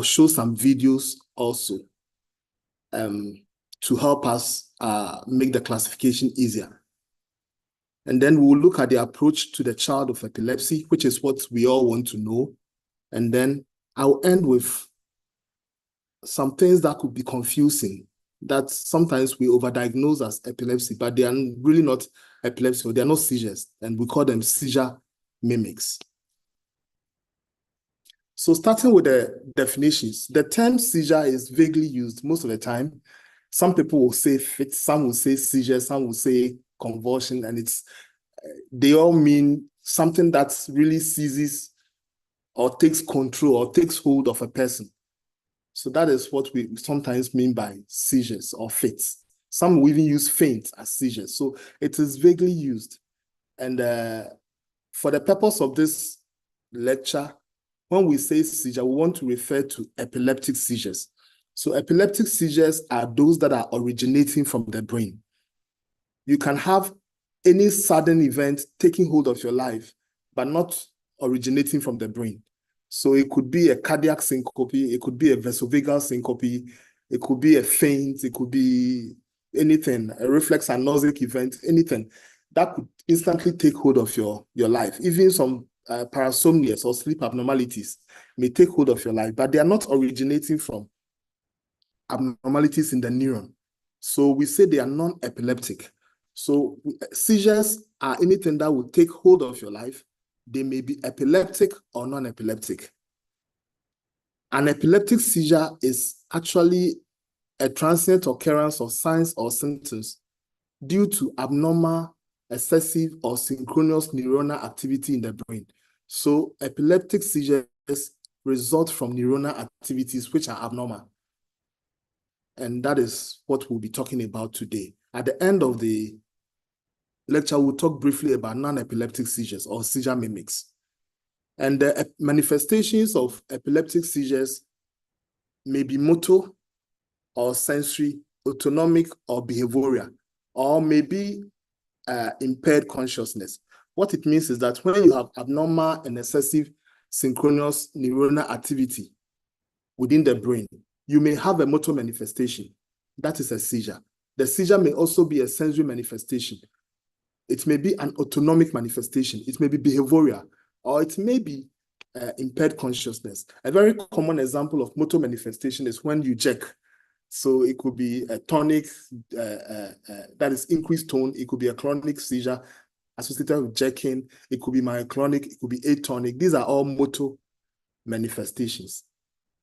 show some videos also to help us make the classification easier. And then we'll look at the approach to the child of epilepsy, which is what we all want to know. And then I'll end with some things that could be confusing, that sometimes we overdiagnose as epilepsy, but they are really not epilepsy, or they are not seizures, and we call them seizure mimics. So starting with the definitions, the term seizure is vaguely used most of the time. Some people will say fit, some will say seizure, some will say convulsion, and they all mean something that really seizes or takes control or takes hold of a person. So that is what we sometimes mean by seizures or fits. Some will even use faint as seizures. So it is vaguely used. And for the purpose of this lecture, when we say seizure, we want to refer to epileptic seizures. So epileptic seizures are those that are originating from the brain. You can have any sudden event taking hold of your life, but not originating from the brain. So it could be a cardiac syncope, it could be a vasovagal syncope, it could be a faint, it could be anything, a reflex anosic event, anything that could instantly take hold of your life. Even some parasomnias or sleep abnormalities may take hold of your life, but they are not originating from abnormalities in the neuron. So we say they are non-epileptic. So seizures are anything that will take hold of your life. They may be epileptic or non-epileptic. An epileptic seizure is actually a transient occurrence of signs or symptoms due to abnormal, excessive, or synchronous neuronal activity in the brain. So epileptic seizures result from neuronal activities which are abnormal. And that is what we'll be talking about today. At the end of the lecture, we'll talk briefly about non-epileptic seizures or seizure mimics. And the manifestations of epileptic seizures may be motor or sensory, autonomic or behavioral, or maybe impaired consciousness. What it means is that when you have abnormal and excessive synchronous neuronal activity within the brain, you may have a motor manifestation. That is a seizure. The seizure may also be a sensory manifestation. It may be an autonomic manifestation. It may be behavioral, or it may be impaired consciousness. A very common example of motor manifestation is when you jerk. So it could be a tonic, that is increased tone. It could be a clonic seizure associated with jerking. It could be myoclonic. It could be atonic. These are all motor manifestations.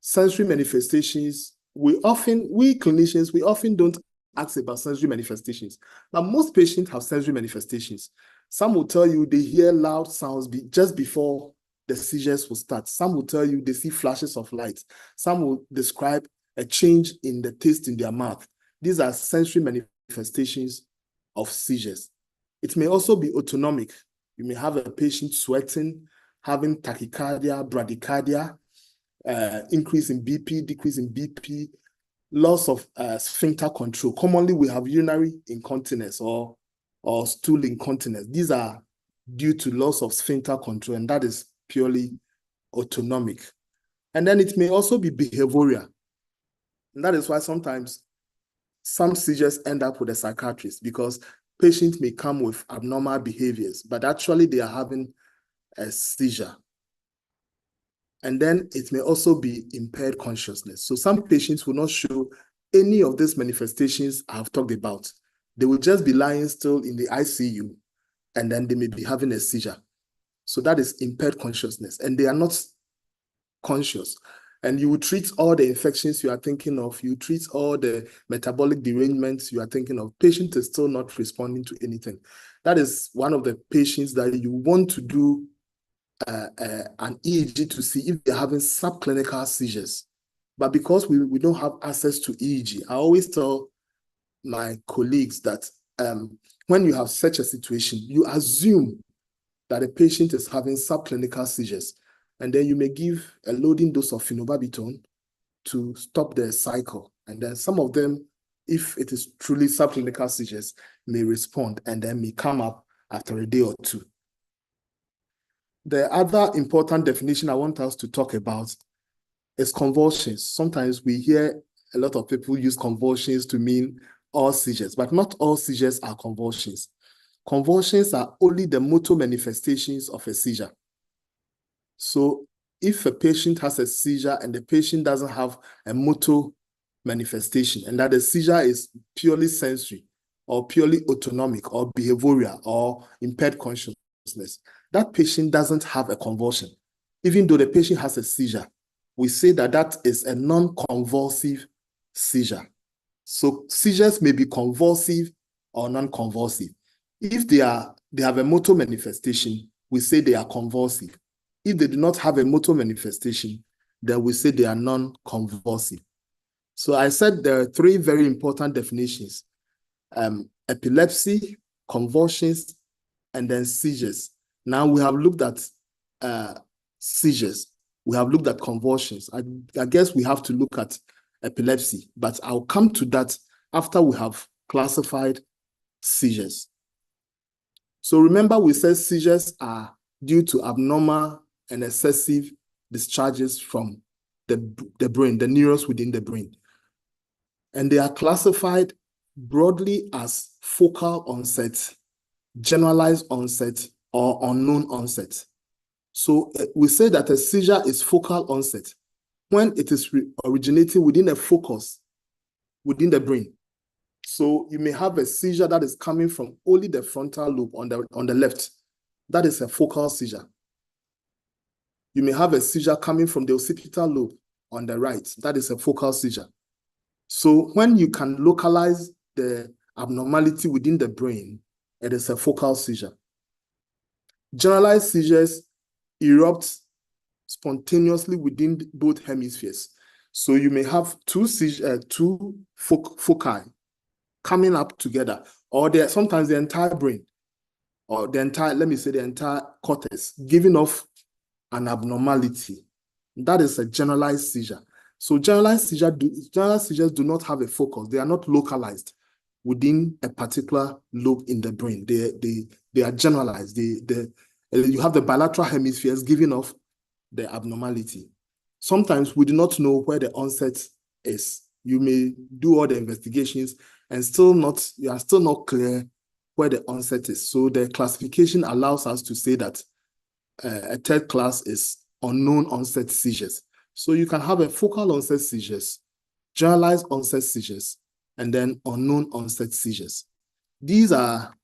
Sensory manifestations, we clinicians, we often don't ask about sensory manifestations. But most patients have sensory manifestations. Some will tell you they hear loud sounds just before the seizures will start. Some will tell you they see flashes of light. Some will describe a change in the taste in their mouth. These are sensory manifestations of seizures. It may also be autonomic. You may have a patient sweating, having tachycardia, bradycardia, increase in BP, decrease in BP, loss of sphincter control. Commonly, we have urinary incontinence or stool incontinence. These are due to loss of sphincter control, and that is purely autonomic. And then it may also be behavioral. And that is why sometimes some seizures end up with a psychiatrist, because patients may come with abnormal behaviors, but actually they are having a seizure. And then it may also be impaired consciousness. So some patients will not show any of these manifestations I've talked about. They will just be lying still in the ICU, and then they may be having a seizure. So that is impaired consciousness, and they are not conscious. And you will treat all the infections you are thinking of, you treat all the metabolic derangements you are thinking of. Patient is still not responding to anything. That is one of the patients that you want to do an EEG to see if they're having subclinical seizures. But because we don't have access to EEG, I always tell my colleagues that when you have such a situation, you assume that a patient is having subclinical seizures, and then you may give a loading dose of phenobarbital to stop the cycle. And then some of them, if it is truly subclinical seizures, may respond and then may come up after a day or two. The other important definition I want us to talk about is convulsions. Sometimes we hear a lot of people use convulsions to mean all seizures, but not all seizures are convulsions. Convulsions are only the motor manifestations of a seizure. So if a patient has a seizure and the patient doesn't have a motor manifestation, and that the seizure is purely sensory or purely autonomic or behavioral or impaired consciousness, that patient doesn't have a convulsion. Even though the patient has a seizure, we say that that is a non-convulsive seizure. So seizures may be convulsive or non-convulsive. If they have a motor manifestation, we say they are convulsive. If they do not have a motor manifestation, then we say they are non-convulsive. So I said there are three very important definitions: epilepsy, convulsions, and then seizures. Now we have looked at seizures. We have looked at convulsions. I guess we have to look at epilepsy, but I'll come to that after we have classified seizures. So remember, we said seizures are due to abnormal and excessive discharges from the brain, the neurons within the brain. And they are classified broadly as focal onset, generalized onset, or unknown onset. So we say that a seizure is focal onset when it is originating within a focus within the brain. So you may have a seizure that is coming from only the frontal lobe on the left. That is a focal seizure. You may have a seizure coming from the occipital lobe on the right. That is a focal seizure. So when you can localize the abnormality within the brain, it is a focal seizure. Generalized seizures erupt spontaneously within both hemispheres. So you may have two foci coming up together, or sometimes the entire brain, or the entire cortex giving off an abnormality. That is a generalized seizure. So generalized seizures do not have a focus. They are not localized within a particular lobe in the brain. They are generalized. You have the bilateral hemispheres giving off the abnormality. Sometimes we do not know where the onset is. You may do all the investigations and you are still not clear where the onset is. So the classification allows us to say that a third class is unknown onset seizures. So you can have a focal onset seizures, generalized onset seizures, and then unknown onset seizures. These are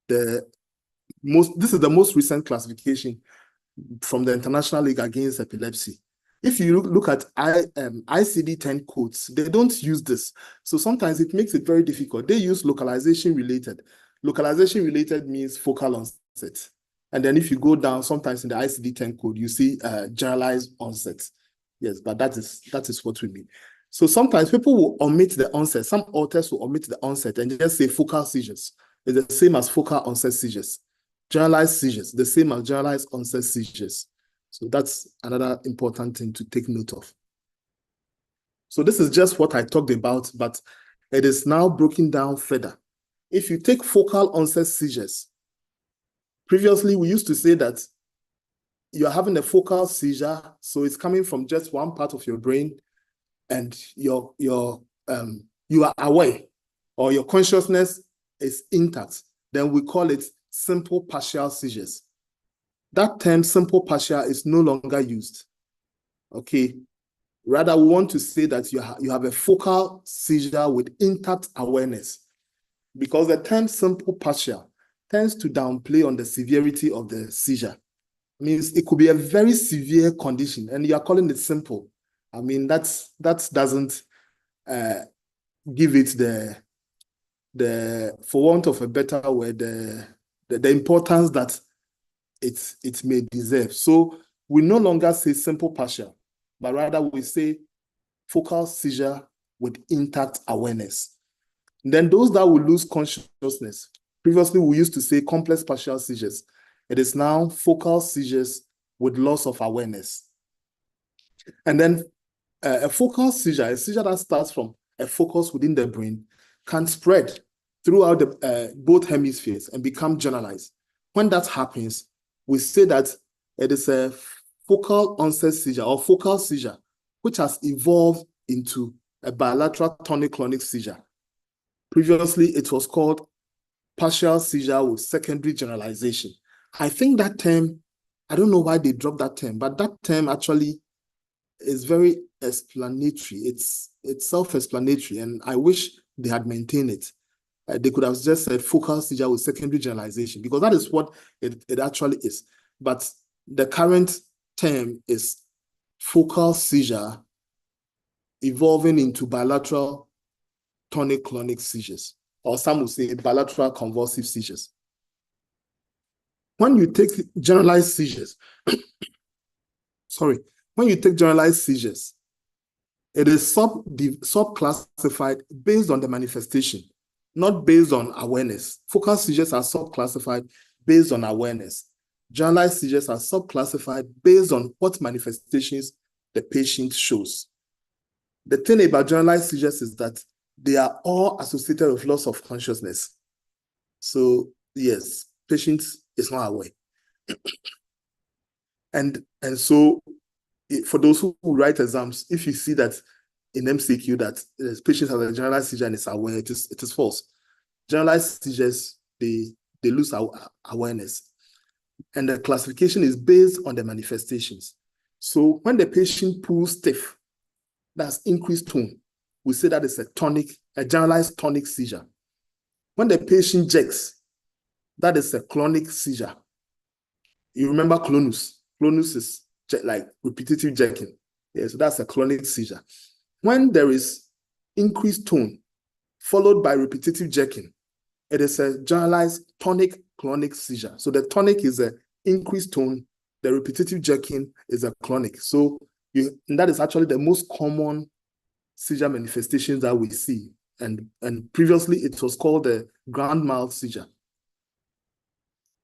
this is the most recent classification from the International League Against Epilepsy. If you look at ICD-10 codes, they don't use this. So sometimes it makes it very difficult. They use localization related. Localization related means focal onset. And then if you go down, sometimes in the ICD-10 code, you see generalized onset. Yes, but that is what we mean. So sometimes people will omit the onset. Some authors will omit the onset and just say focal seizures. It's the same as focal onset seizures. Generalized seizures, the same as generalized onset seizures. So that's another important thing to take note of. So this is just what I talked about, but it is now broken down further. If you take focal onset seizures, previously we used to say that you're having a focal seizure, so it's coming from just one part of your brain, and you are aware, or your consciousness is intact. Then we call it simple partial seizures. That term simple partial is no longer used. Okay. Rather, we want to say that you have a focal seizure with intact awareness, because the term simple partial tends to downplay on the severity of the seizure. It means it could be a very severe condition and you are calling it simple. I mean, that doesn't give it the for want of a better word, the importance that it may deserve. So we no longer say simple partial, but rather we say focal seizure with intact awareness. And then those that will lose consciousness, previously we used to say complex partial seizures. It is now focal seizures with loss of awareness. And then a focal seizure, a seizure that starts from a focus within the brain, can spread throughout both hemispheres and become generalized. When that happens, we say that it is a focal onset seizure or focal seizure, which has evolved into a bilateral tonic-clonic seizure. Previously, it was called partial seizure with secondary generalization. I think that term, I don't know why they dropped that term, but that term actually is very explanatory. It's self-explanatory, and I wish they had maintained it. They could have just said focal seizure with secondary generalization, because that is what it actually is. But the current term is focal seizure evolving into bilateral tonic-clonic seizures, or some would say bilateral convulsive seizures. When you take generalized seizures, when you take generalized seizures, it is sub-classified based on the manifestation, not based on awareness. Focal seizures are sub-classified based on awareness. Generalized seizures are sub-classified based on what manifestations the patient shows. The thing about generalized seizures is that they are all associated with loss of consciousness. So yes, patient is not aware. And so for those who write exams, if you see that in MCQ that patients have a generalized seizure and is aware, it is false. Generalized seizures, they lose awareness. And the classification is based on the manifestations. So when the patient pulls stiff, that's increased tone, we say that is a generalized tonic seizure. When the patient jerks, that is a clonic seizure. You remember clonus? Clonus is like repetitive jerking. Yeah, so that's a clonic seizure. When there is increased tone followed by repetitive jerking, it is a generalized tonic-clonic seizure. So the tonic is an increased tone, the repetitive jerking is a clonic. So and that is actually the most common seizure manifestations that we see. And previously it was called the grand mal seizure.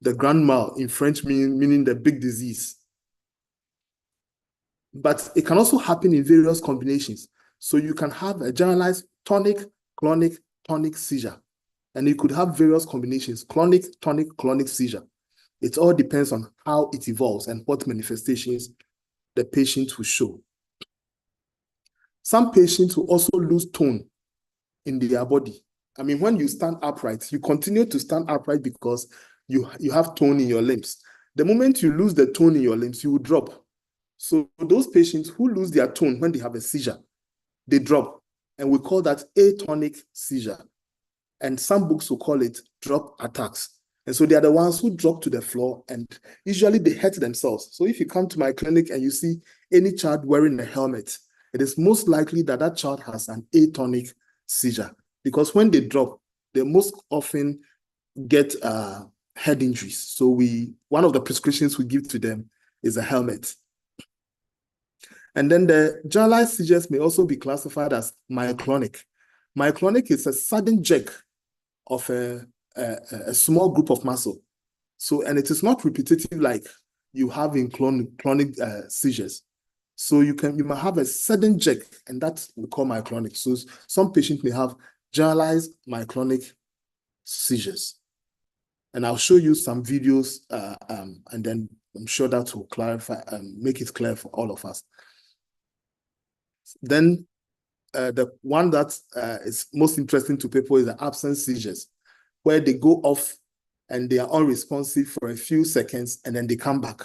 The grand mal in French meaning the big disease. But it can also happen in various combinations. So you can have a generalized tonic-clonic tonic seizure. And you could have various combinations, clonic, tonic, clonic seizure. It all depends on how it evolves and what manifestations the patient will show. Some patients will also lose tone in their body. I mean, when you stand upright, you continue to stand upright because you have tone in your limbs. The moment you lose the tone in your limbs, you will drop. So those patients who lose their tone when they have a seizure, they drop. And we call that atonic seizure. And some books will call it drop attacks. And so they are the ones who drop to the floor, and usually they hurt themselves. So if you come to my clinic and you see any child wearing a helmet, it is most likely that that child has an atonic seizure, because when they drop, they most often get head injuries. So one of the prescriptions we give to them is a helmet. And then the generalized seizures may also be classified as myoclonic. Myoclonic is a sudden jerk of a small group of muscle. So, and it is not repetitive like you have in clonic seizures. So you might have a sudden jerk, and that we call myoclonic. So some patients may have generalized myoclonic seizures. And I'll show you some videos, and then I'm sure that will clarify and make it clear for all of us. Then the one that is most interesting to people is the absent seizures, where they go off and they are unresponsive for a few seconds and then they come back.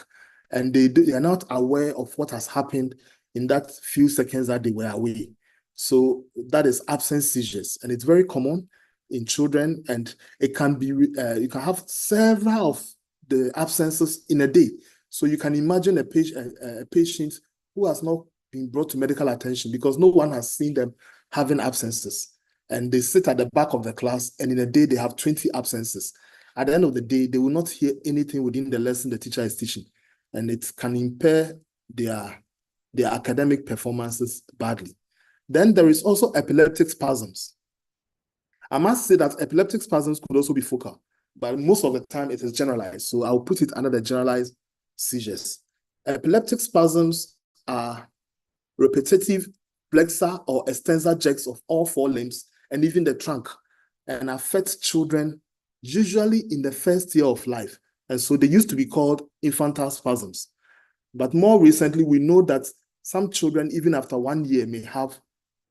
And they are not aware of what has happened in that few seconds that they were away. So that is absent seizures. And it's very common in children, and it can be, you can have several of the absences in a day. So you can imagine a patient who has not been brought to medical attention because no one has seen them having absences. And they sit at the back of the class, and in a day they have 20 absences. At the end of the day, they will not hear anything within the lesson the teacher is teaching. And it can impair their academic performances badly. Then there is also epileptic spasms. I must say that epileptic spasms could also be focal, but most of the time it is generalized. So I'll put it under the generalized seizures. Epileptic spasms are repetitive flexor or extensor jerks of all four limbs and even the trunk, and affect children usually in the first year of life. And so they used to be called infantile spasms. But more recently, we know that some children, even after 1 year, may have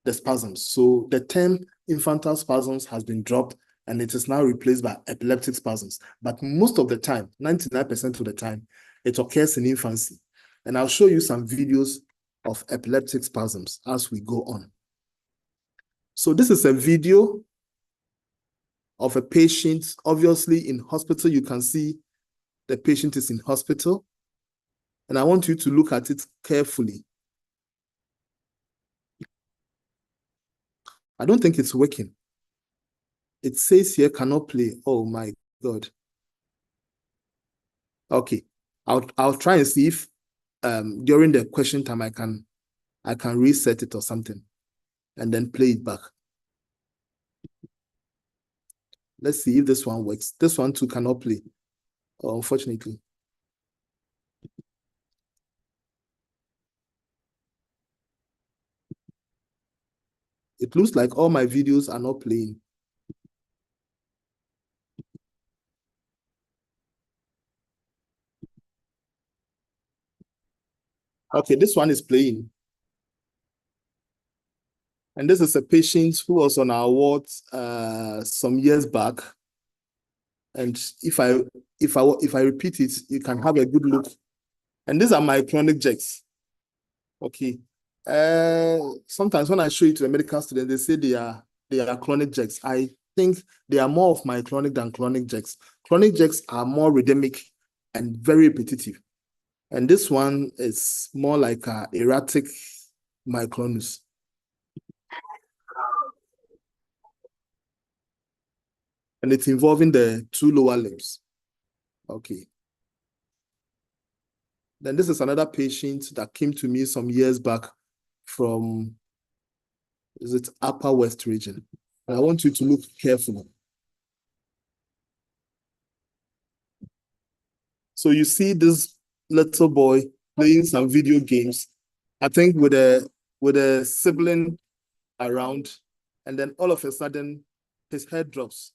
the spasms. So the term infantile spasms has been dropped and it is now replaced by epileptic spasms. But most of the time, 99% of the time, it occurs in infancy. And I'll show you some videos of epileptic spasms as we go on. So this is a video of a patient, obviously in hospital. You can see the patient is in hospital. And I want you to look at it carefully. I don't think it's working. It says here cannot play. Oh my God. Okay. I'll try and see if during the question time I can reset it or something and then play it back. Let's see if this one works. This one too cannot play, unfortunately. It looks like all my videos are not playing. Okay, this one is playing. And this is a patient who was on our ward some years back. And if I repeat it, you can have a good look. And these are my chronic checks. Okay. Sometimes when I show it to a medical student, they say they are chronic checks. I think they are more of my chronic than chronic checks. Chronic checks are more rhythmic and very repetitive. And this one is more like erratic myoclonus. And it's involving the two lower limbs. Okay. Then this is another patient that came to me some years back from, is it Upper West region? And I want you to look carefully. So you see this little boy playing some video games, I think with a sibling around, and then all of a sudden his head drops.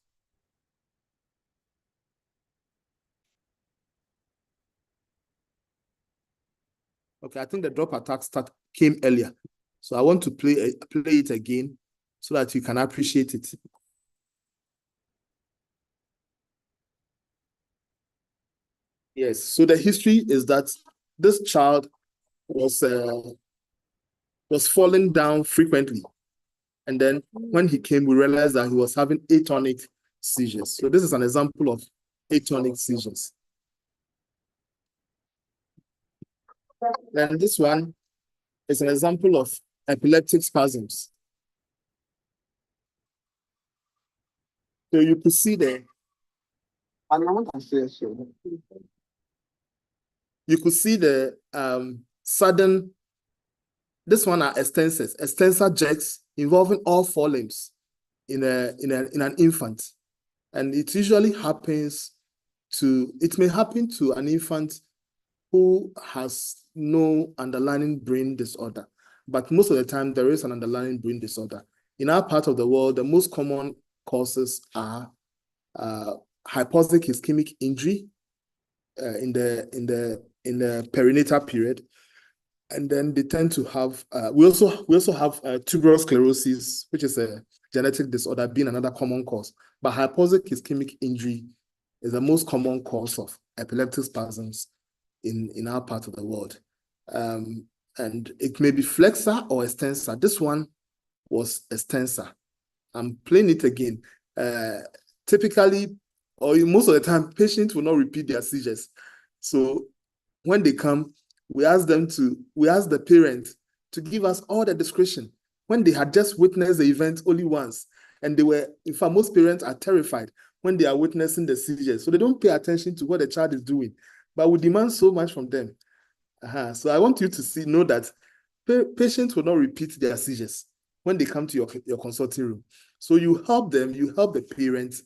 Okay, I think the drop attack came earlier. So I want to play it again so that you can appreciate it. Yes, so the history is that this child was falling down frequently. And then when he came, we realized that he was having atonic seizures. So this is an example of atonic seizures. Then this one is an example of epileptic spasms. So you could see there. You could see the sudden. This one are extensor jerks involving all four limbs in an infant, and it usually happens to. It may happen to an infant who has no underlying brain disorder, but most of the time there is an underlying brain disorder. In our part of the world, the most common causes are hypoxic ischemic injury in the perinatal period, and then they tend to have. We also have tuberous sclerosis, which is a genetic disorder, being another common cause. But hypoxic ischemic injury is the most common cause of epileptic spasms in our part of the world. And it may be flexor or extensor. This one was extensor. I'm playing it again. Typically, or most of the time, patients will not repeat their seizures. So when they come, we ask the parents to give us all the discretion when they had just witnessed the event only once. And they were, in fact, most parents are terrified when they are witnessing the seizures. So they don't pay attention to what the child is doing, but we demand so much from them. So I want you to know that patients will not repeat their seizures when they come to your consulting room. So you help the parents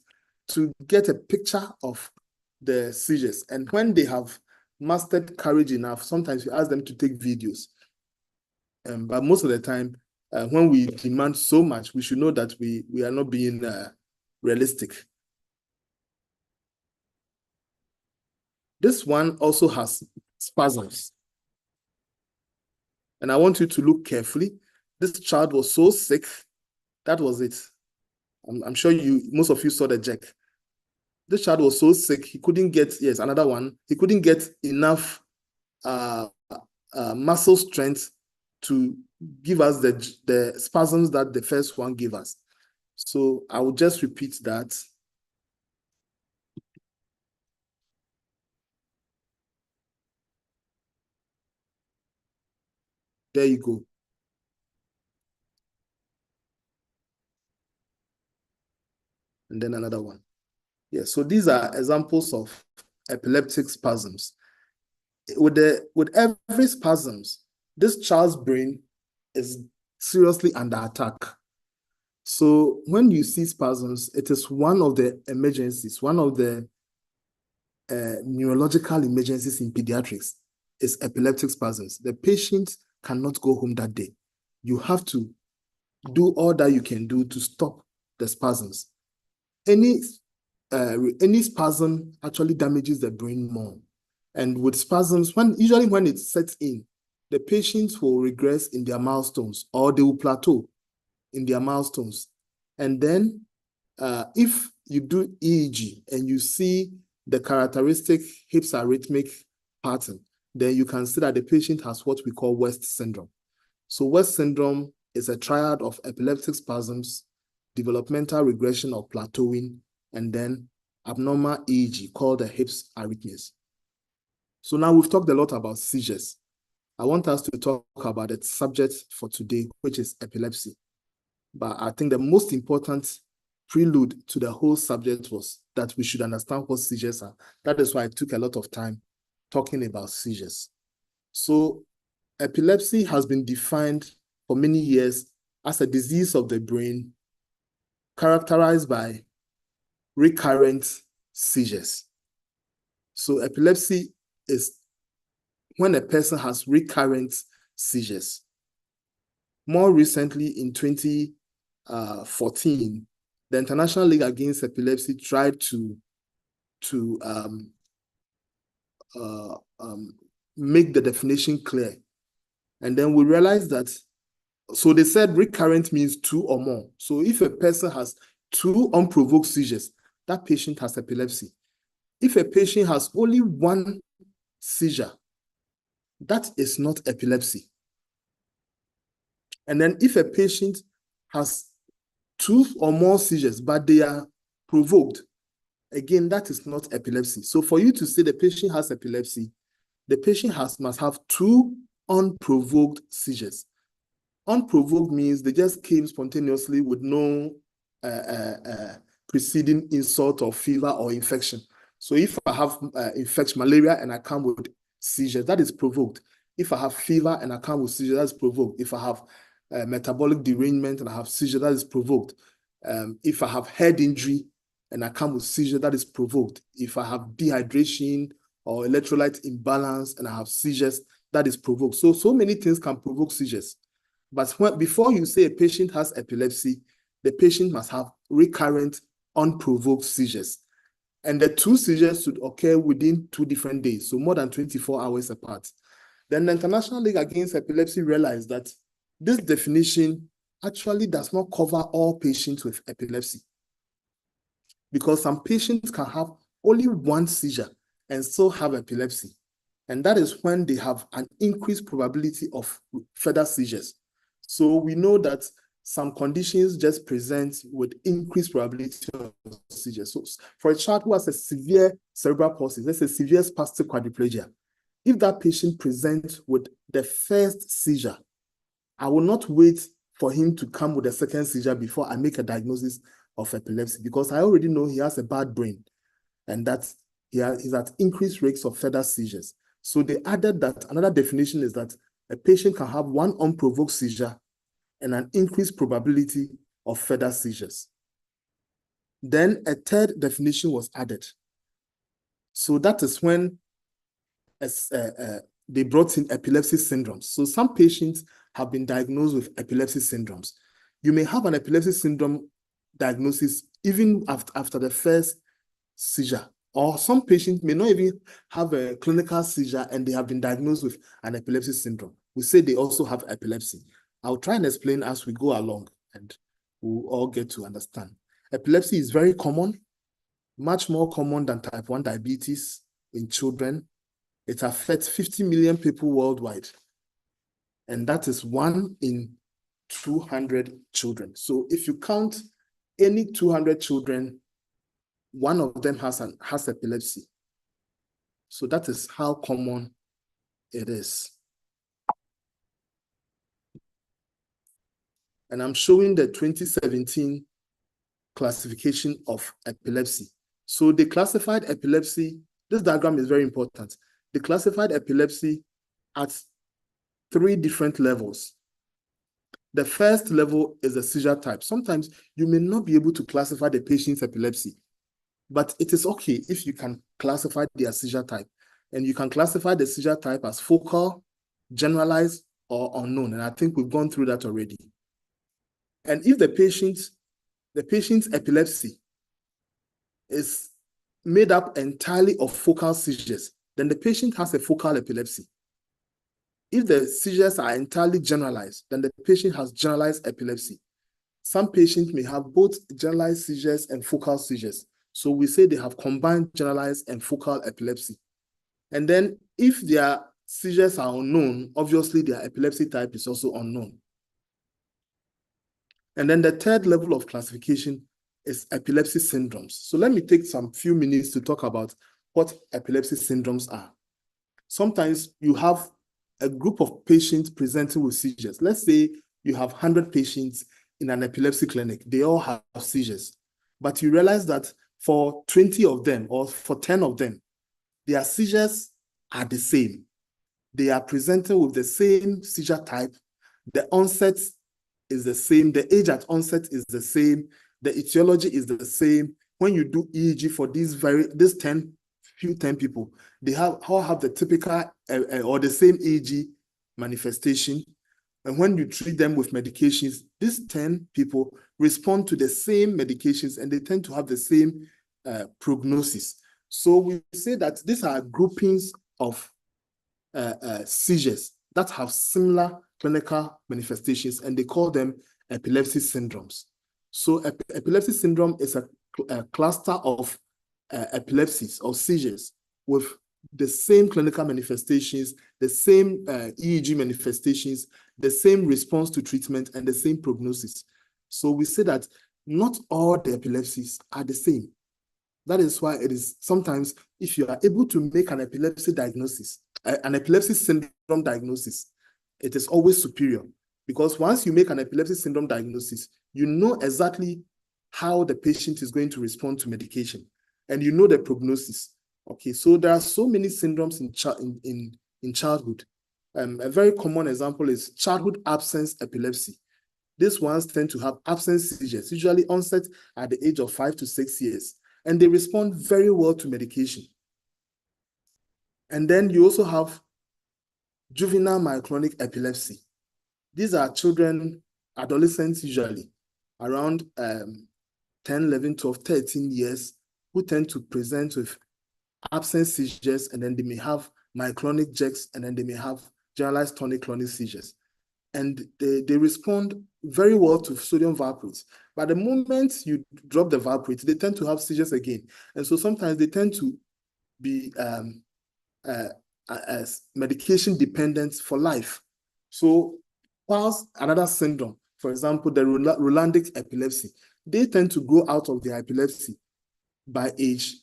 to get a picture of the seizures. And when they have mastered courage enough, sometimes you ask them to take videos. But most of the time, when we demand so much, we should know that we are not being realistic. This one also has spasms. And I want you to look carefully. This child was so sick. That was it. I'm sure most of you saw the check. This child was so sick, he couldn't get, yes, another one. He couldn't get enough muscle strength to give us the spasms that the first one gave us. So I will just repeat that. There you go. And then another one. Yeah, so these are examples of epileptic spasms. With every spasms, this child's brain is seriously under attack. So when you see spasms, it is one of the emergencies, one of the neurological emergencies in pediatrics is epileptic spasms. The patient cannot go home that day. You have to do all that you can do to stop the spasms. Any spasm actually damages the brain more. And with spasms, usually when it sets in, the patients will regress in their milestones or they will plateau in their milestones. And then if you do EEG and you see the characteristic hips arrhythmic pattern, then you can see that the patient has what we call West syndrome. So West syndrome is a triad of epileptic spasms, developmental regression or plateauing, and then abnormal EEG called the hips arrhythmias. So now we've talked a lot about seizures. I want us to talk about the subject for today, which is epilepsy. But I think the most important prelude to the whole subject was that we should understand what seizures are. That is why I took a lot of time talking about seizures. So epilepsy has been defined for many years as a disease of the brain characterized by recurrent seizures. So epilepsy is when a person has recurrent seizures. More recently, in 2014, the International League Against Epilepsy tried to make the definition clear. And then we realized that, so they said recurrent means 2 or more. So if a person has 2 unprovoked seizures, that patient has epilepsy. If a patient has only 1 seizure, that is not epilepsy. And then if a patient has 2 or more seizures, but they are provoked, again, that is not epilepsy. So for you to say the patient has epilepsy, the patient must have 2 unprovoked seizures. Unprovoked means they just came spontaneously with no preceding insult or fever or infection. So if I have infection, malaria, and I come with seizures, that is provoked. If I have fever and I come with seizures, that is provoked. If I have metabolic derangement and I have seizure, that is provoked. If I have head injury and I come with seizure, that is provoked. If I have dehydration or electrolyte imbalance and I have seizures, that is provoked. So many things can provoke seizures. But before you say a patient has epilepsy, the patient must have recurrent unprovoked seizures. And the 2 seizures should occur within 2 different days, so more than 24 hours apart. Then the International League Against Epilepsy realized that this definition actually does not cover all patients with epilepsy, because some patients can have only 1 seizure and still have epilepsy. And that is when they have an increased probability of further seizures. So we know that some conditions just present with increased probability of seizures. So for a child who has a severe cerebral palsy, let's say severe spastic quadriplegia, if that patient presents with the first seizure, I will not wait for him to come with a second seizure before I make a diagnosis of epilepsy, because I already know he has a bad brain and that he is at increased rates of further seizures. So they added that another definition is that a patient can have 1 unprovoked seizure and an increased probability of further seizures. Then a third definition was added. So that is when they brought in epilepsy syndromes. So some patients have been diagnosed with epilepsy syndromes. You may have an epilepsy syndrome diagnosis even after the first seizure, or some patients may not even have a clinical seizure and they have been diagnosed with an epilepsy syndrome. we say they also have epilepsy. I'll try and explain as we go along, and we'll all get to understand. Epilepsy is very common, much more common than type 1 diabetes in children. It affects 50 million people worldwide, and that is 1 in 200 children. So if you count any 200 children, 1 of them has epilepsy. So that is how common it is. And I'm showing the 2017 classification of epilepsy. So they classified epilepsy, this diagram is very important. They classified epilepsy at 3 different levels. The first level is a seizure type. Sometimes you may not be able to classify the patient's epilepsy, but it is okay if you can classify their seizure type. And you can classify the seizure type as focal, generalized, or unknown. And I think we've gone through that already. And if the patient's epilepsy is made up entirely of focal seizures, then the patient has a focal epilepsy. If the seizures are entirely generalized, then the patient has generalized epilepsy. Some patients may have both generalized seizures and focal seizures. So we say they have combined generalized and focal epilepsy. And then if their seizures are unknown, obviously their epilepsy type is also unknown. And then the third level of classification is epilepsy syndromes. So let me take some few minutes to talk about what epilepsy syndromes are. Sometimes you have a group of patients presenting with seizures. Let's say you have 100 patients in an epilepsy clinic. They all have seizures. But you realize that for 20 of them or for 10 of them, their seizures are the same. They are presented with the same seizure type. The onset is the same. The age at onset is the same. The etiology is the same. When you do EEG for these 10 people, they all have the typical or the same EEG manifestation. And when you treat them with medications, these 10 people respond to the same medications and they tend to have the same prognosis. So we say that these are groupings of seizures that have similar clinical manifestations, and they call them epilepsy syndromes. So epilepsy syndrome is a cluster of epilepsies or seizures with the same clinical manifestations, the same EEG manifestations, the same response to treatment, and the same prognosis. So we say that not all the epilepsies are the same. That is why it is sometimes, if you are able to make an epilepsy diagnosis, an epilepsy syndrome diagnosis, it is always superior. Because once you make an epilepsy syndrome diagnosis, you know exactly how the patient is going to respond to medication, and you know the prognosis. Okay, so there are so many syndromes in childhood. A very common example is childhood absence epilepsy. These ones tend to have absence seizures, usually onset at the age of 5 to 6 years, and they respond very well to medication. And then you also have juvenile myoclonic epilepsy. These are children, adolescents usually, around 10, 11, 12, 13 years, who tend to present with absence seizures, and then they may have myoclonic jerks, and then they may have generalized tonic-clonic seizures. And they respond very well to sodium valproate. But the moment you drop the valproate, they tend to have seizures again. And so sometimes they tend to be as medication dependent for life. So whilst another syndrome, for example, the Rolandic epilepsy, they tend to grow out of their epilepsy by age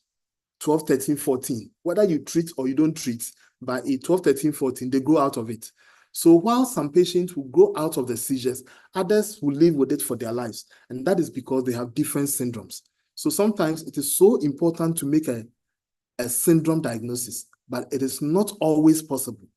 12, 13, 14. Whether you treat or you don't treat, by age 12, 13, 14, they grow out of it. So while some patients will grow out of the seizures, others will live with it for their lives. And that is because they have different syndromes. So sometimes it is so important to make a syndrome diagnosis, but it is not always possible.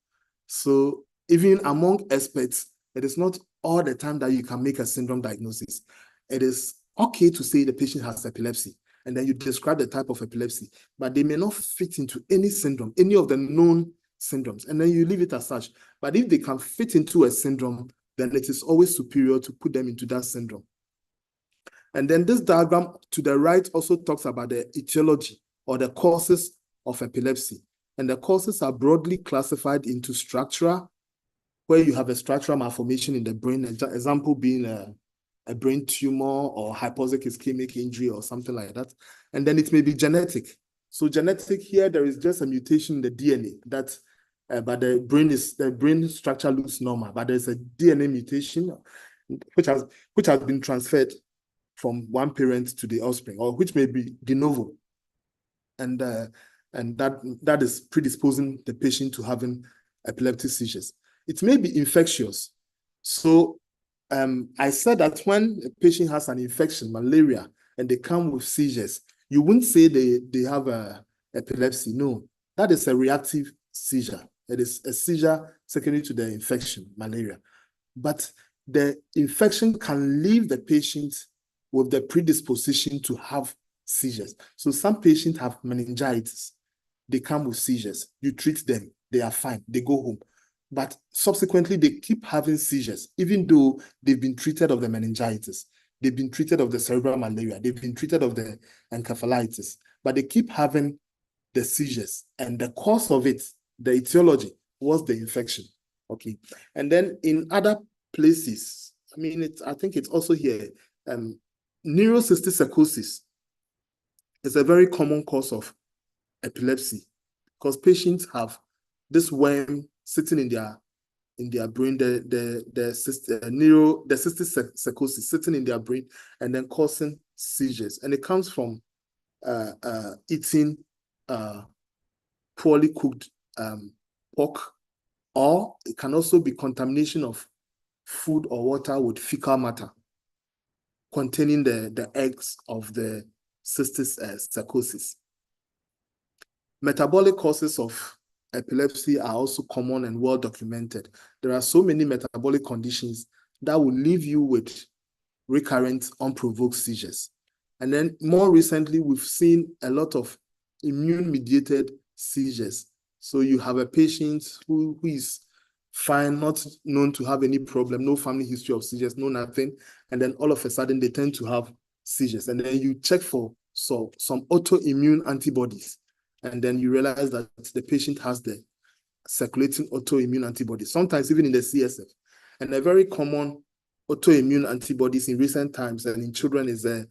So even among experts, it is not all the time that you can make a syndrome diagnosis. It is okay to say the patient has epilepsy, and then you describe the type of epilepsy, but they may not fit into any syndrome, any of the known syndromes, and then you leave it as such. But if they can fit into a syndrome, then it is always superior to put them into that syndrome. And then this diagram to the right also talks about the etiology or the causes of epilepsy. And the causes are broadly classified into structural, where you have a structural malformation in the brain, example being a brain tumor or hypoxic ischemic injury or something like that. And then it may be genetic. So genetic here, there is just a mutation in the DNA that, but the brain structure looks normal, but there's a DNA mutation which has been transferred from one parent to the offspring, or which may be de novo. And that is predisposing the patient to having epileptic seizures. It may be infectious. So I said that when a patient has an infection, malaria, and they come with seizures, you wouldn't say they have epilepsy. No, that is a reactive seizure. It is a seizure secondary to the infection, malaria. But the infection can leave the patient with the predisposition to have seizures. So some patients have meningitis. They come with seizures. You treat them. They are fine. They go home. But subsequently, they keep having seizures, even though they've been treated of the meningitis. They've been treated of the cerebral malaria. They've been treated of the encephalitis. But they keep having the seizures. And the cause of it, the etiology, was the infection. Okay. And then in other places, I think it's also here, neurocystic psychosis is a very common cause of epilepsy because patients have this worm sitting in their brain, the cystic psychosis sitting in their brain and then causing seizures. And it comes from eating poorly cooked pork, or it can also be contamination of food or water with fecal matter containing the eggs of the cystic psychosis. Metabolic causes of epilepsy are also common and well documented. There are so many metabolic conditions that will leave you with recurrent unprovoked seizures. And then more recently, we've seen a lot of immune-mediated seizures. So you have a patient who is fine, not known to have any problem, no family history of seizures, no nothing. And then all of a sudden, they tend to have seizures. And then you check for some autoimmune antibodies. And then you realize that the patient has the circulating autoimmune antibodies, sometimes even in the CSF. And a very common autoimmune antibodies in recent times and in children is the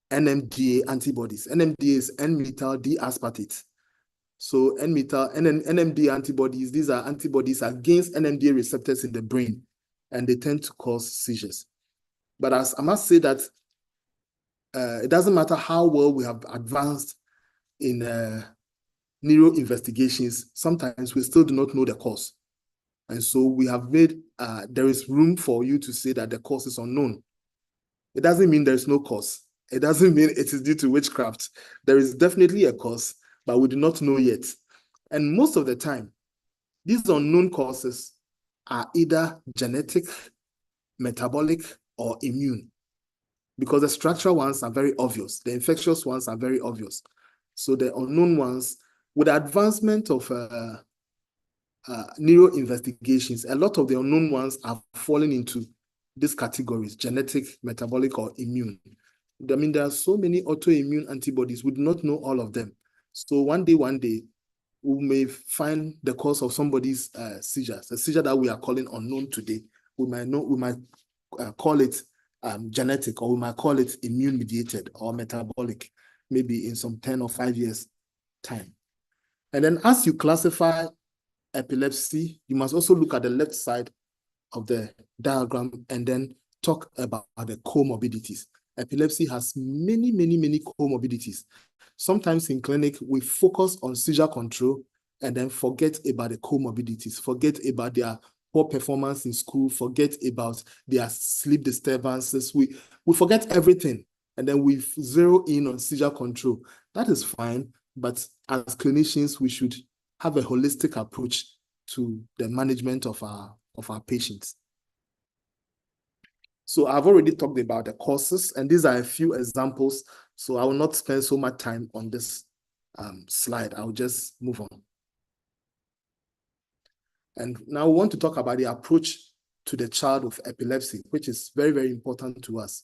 NMDA antibodies. NMDA is N-methyl D-aspartate. So NMDA antibodies, these are antibodies against NMDA receptors in the brain, and they tend to cause seizures. But as I must say that it doesn't matter how well we have advanced in neuro investigations, sometimes we still do not know the cause. And so we have made, there is room for you to say that the cause is unknown. It doesn't mean there is no cause. It doesn't mean it is due to witchcraft. There is definitely a cause, but we do not know yet. And most of the time, these unknown causes are either genetic, metabolic, or immune, because the structural ones are very obvious. The infectious ones are very obvious. So the unknown ones, with the advancement of neuro investigations, a lot of the unknown ones are falling into these categories: genetic, metabolic, or immune. I mean, there are so many autoimmune antibodies. We do not know all of them. So one day, we may find the cause of somebody's seizures, a seizure that we are calling unknown today. We might call it genetic, or we might call it immune-mediated or metabolic, maybe in some 10 or 5 years' time. And then as you classify epilepsy, you must also look at the left side of the diagram and then talk about the comorbidities. Epilepsy has many, many, many comorbidities. Sometimes in clinic, we focus on seizure control and then forget about the comorbidities, forget about their poor performance in school, forget about their sleep disturbances. We forget everything, and then we zero in on seizure control. That is fine, but as clinicians, we should have a holistic approach to the management of our patients. So I've already talked about the causes, and these are a few examples. So I will not spend so much time on this slide. I'll just move on. And now we want to talk about the approach to the child with epilepsy, which is very, very important to us.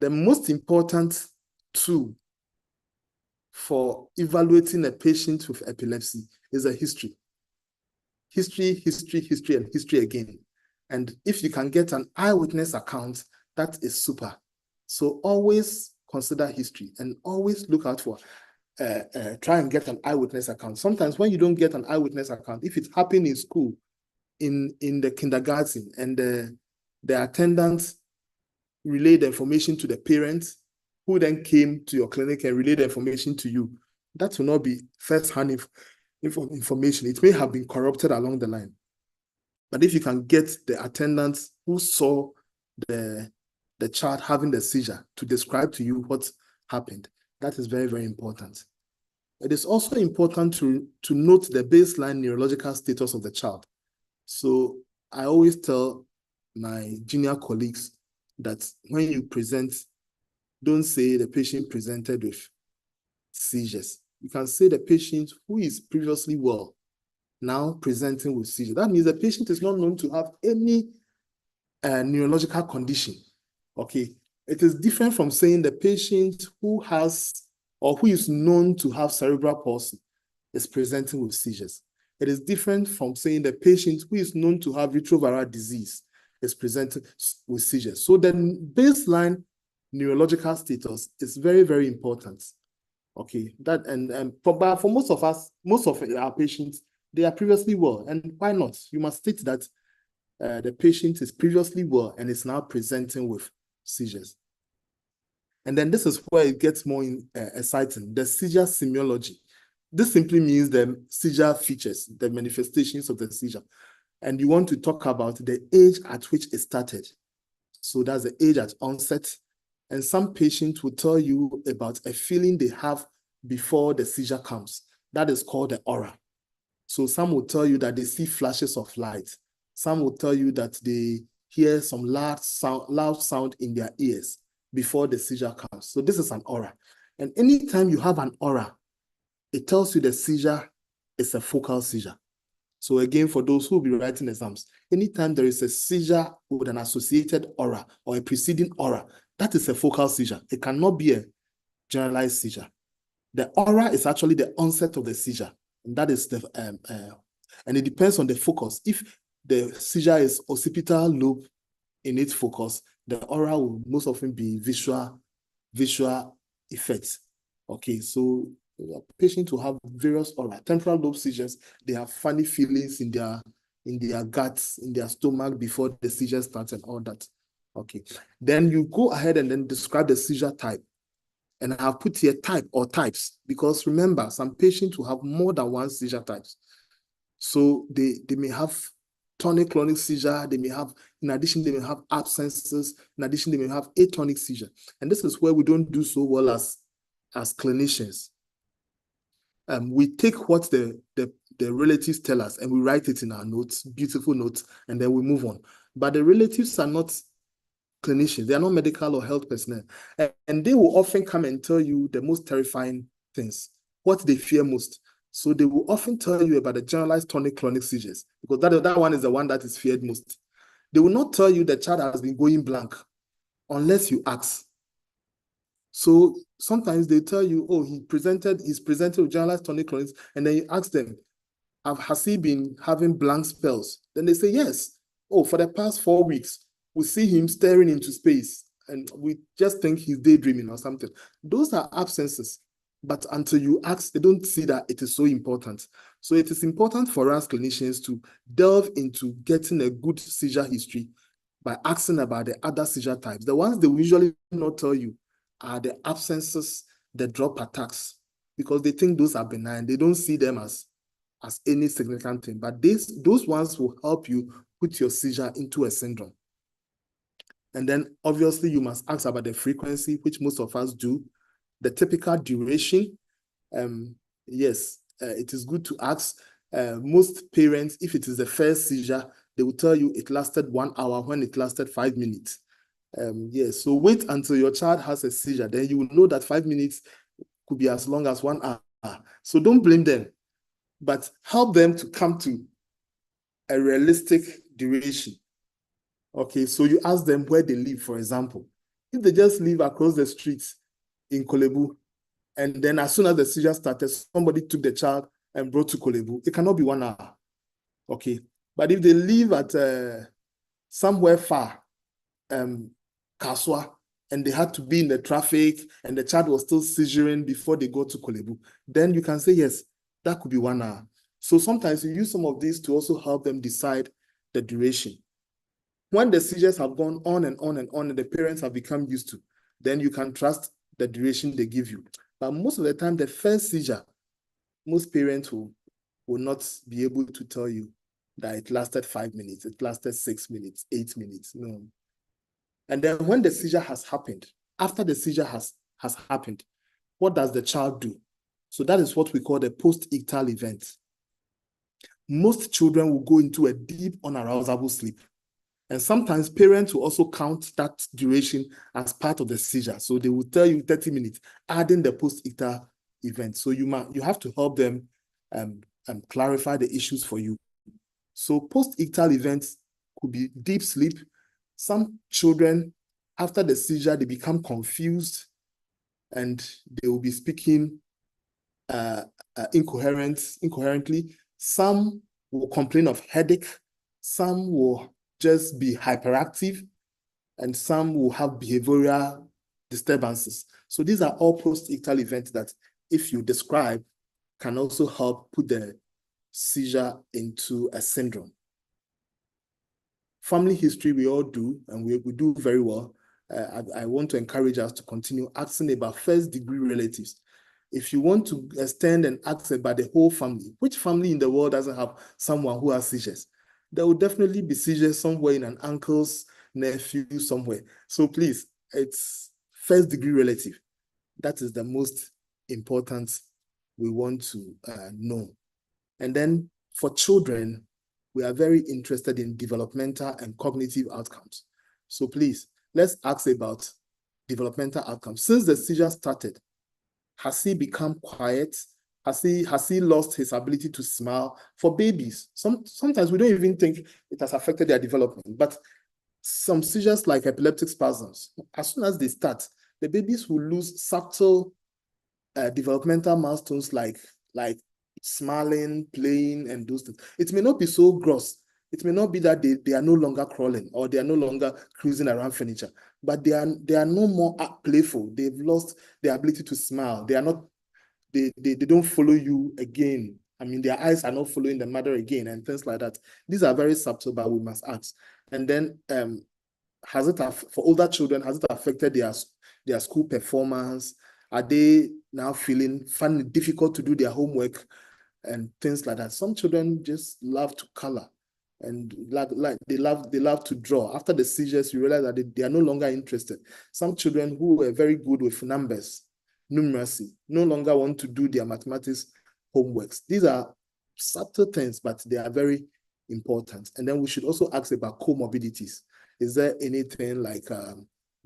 The most important tool for evaluating a patient with epilepsy is a history. History, and history again. And if you can get an eyewitness account, that is super. So always consider history and always look out for try and get an eyewitness account. Sometimes when you don't get an eyewitness account, if it happened in school, in the kindergarten, and the attendant relayed the information to the parents, who then came to your clinic and relayed the information to you, that will not be first-hand information. It may have been corrupted along the line. But if you can get the attendants who saw the child having the seizure to describe to you what happened, that is very, very important. It is also important to note the baseline neurological status of the child. So I always tell my junior colleagues that when you present, don't say the patient presented with seizures. You can say the patient who is previously well, now presenting with seizure. That means the patient is not known to have any neurological condition. Okay, it is different from saying the patient who has or who is known to have cerebral palsy is presenting with seizures. It is different from saying the patient who is known to have retroviral disease is presenting with seizures. So the baseline neurological status is very, very important. Okay, that and for most of us, most of our patients, they are previously well. And why not? You must state that the patient is previously well and is now presenting with seizures. And then this is where it gets more exciting, the seizure semiology. This simply means the seizure features, the manifestations of the seizure. And you want to talk about the age at which it started. So that's the age at onset. And some patients will tell you about a feeling they have before the seizure comes. That is called the aura. So some will tell you that they see flashes of light. Some will tell you that they hear some loud sound in their ears before the seizure comes. So this is an aura. And anytime you have an aura, it tells you the seizure is a focal seizure. So again, for those who will be writing exams, anytime there is a seizure with an associated aura or a preceding aura, that is a focal seizure. It cannot be a generalized seizure. The aura is actually the onset of the seizure. And that is the, and it depends on the focus. If the seizure is occipital lobe in its focus, the aura will most often be visual effects. Okay, so patients who have various aura, temporal lobe seizures, they have funny feelings in their guts, in their stomach before the seizure starts and all that. Okay, then you go ahead and then describe the seizure type. And I've put here type or types, because remember, some patients will have more than one seizure types. So they may have tonic-clonic seizure, they may have, in addition, they may have absences, in addition, they may have atonic seizure. And this is where we don't do so well as clinicians. We take what the relatives tell us and we write it in our notes, beautiful notes, and then we move on. But the relatives are not clinicians, they are not medical or health personnel. And they will often come and tell you the most terrifying things, what they fear most. So they will often tell you about the generalized tonic-clonic seizures, because that one is the one that is feared most. They will not tell you the child has been going blank unless you ask. So sometimes they tell you, oh, he's presented with generalized tonic-clonic, and then you ask them, has he been having blank spells? Then they say, yes. Oh, for the past 4 weeks, we see him staring into space, and we just think he's daydreaming or something. Those are absences. But until you ask, they don't see that it is so important. So it is important for us clinicians to delve into getting a good seizure history by asking about the other seizure types. The ones they will usually not tell you are the absences, the drop attacks, because they think those are benign. They don't see them as any significant thing. But those ones will help you put your seizure into a syndrome. And then obviously you must ask about the frequency, which most of us do. The typical duration, yes, it is good to ask. Most parents, if it is the first seizure, they will tell you it lasted 1 hour when it lasted 5 minutes. Yes, so wait until your child has a seizure, then you will know that 5 minutes could be as long as 1 hour. So don't blame them, but help them to come to a realistic duration. Okay, so you ask them where they live, for example. If they just live across the street in Kolebu, and then as soon as the seizure started, somebody took the child and brought to Kolebu, it cannot be 1 hour. Okay, but if they live at somewhere far, Kaswa, and they had to be in the traffic and the child was still seizuring before they go to Kolebu, then you can say, yes, that could be 1 hour. So sometimes you use some of these to also help them decide the duration. When the seizures have gone on and on and on and the parents have become used to, then you can trust the duration they give you. But most of the time, the first seizure, most parents will not be able to tell you that it lasted 5 minutes, it lasted 6 minutes, 8 minutes. No. And then when the seizure has happened, after the seizure has happened, what does the child do? So that is what we call the post-ictal event. Most children will go into a deep, unarousable sleep. And sometimes parents will also count that duration as part of the seizure. So they will tell you 30 minutes, adding the post-ictal event. So you have to help them clarify the issues for you. So post-ictal events could be deep sleep. Some children, after the seizure, they become confused and they will be speaking incoherently. Some will complain of headache. Some will just be hyperactive, and some will have behavioral disturbances. So these are all post-ictal events that, if you describe, can also help put the seizure into a syndrome. Family history, we all do, and we do very well. I want to encourage us to continue asking about first-degree relatives. If you want to extend and ask about the whole family, which family in the world doesn't have someone who has seizures? There will definitely be seizures somewhere in an uncle's nephew somewhere. So please, it's first-degree relative. That is the most important we want to know. And then for children, we are very interested in developmental and cognitive outcomes. So please, let's ask about developmental outcomes. Since the seizure started, has he become quiet? Has he lost his ability to smile? For babies, sometimes we don't even think it has affected their development, but some seizures like epileptic spasms, as soon as they start, the babies will lose subtle developmental milestones like smiling, playing, and those things. It may not be so gross. It may not be that they are no longer crawling or they are no longer cruising around furniture, but they are no more playful. They've lost their ability to smile. They are not, they don't follow you again. I mean, their eyes are not following the mother again and things like that. These are very subtle, but we must ask. And then has it, for older children, has it affected their school performance? Are they now finding it difficult to do their homework and things like that? Some children just love to color and they love to draw. After the seizures, you realize that they are no longer interested. Some children who were very good with numbers, numeracy, no longer want to do their mathematics homeworks. These are subtle things, but they are very important. And then we should also ask about comorbidities. Is there anything like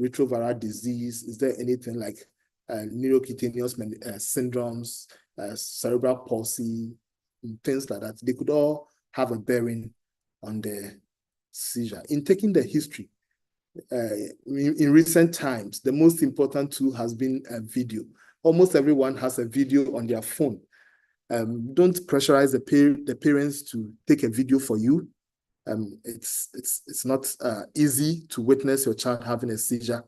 retroviral disease? Is there anything like neurocutaneous syndromes, cerebral palsy, things like that? They could all have a bearing on the seizure. In taking the history, in recent times, the most important tool has been a video. Almost everyone has a video on their phone. Don't pressurize the parents to take a video for you. It's not easy to witness your child having a seizure,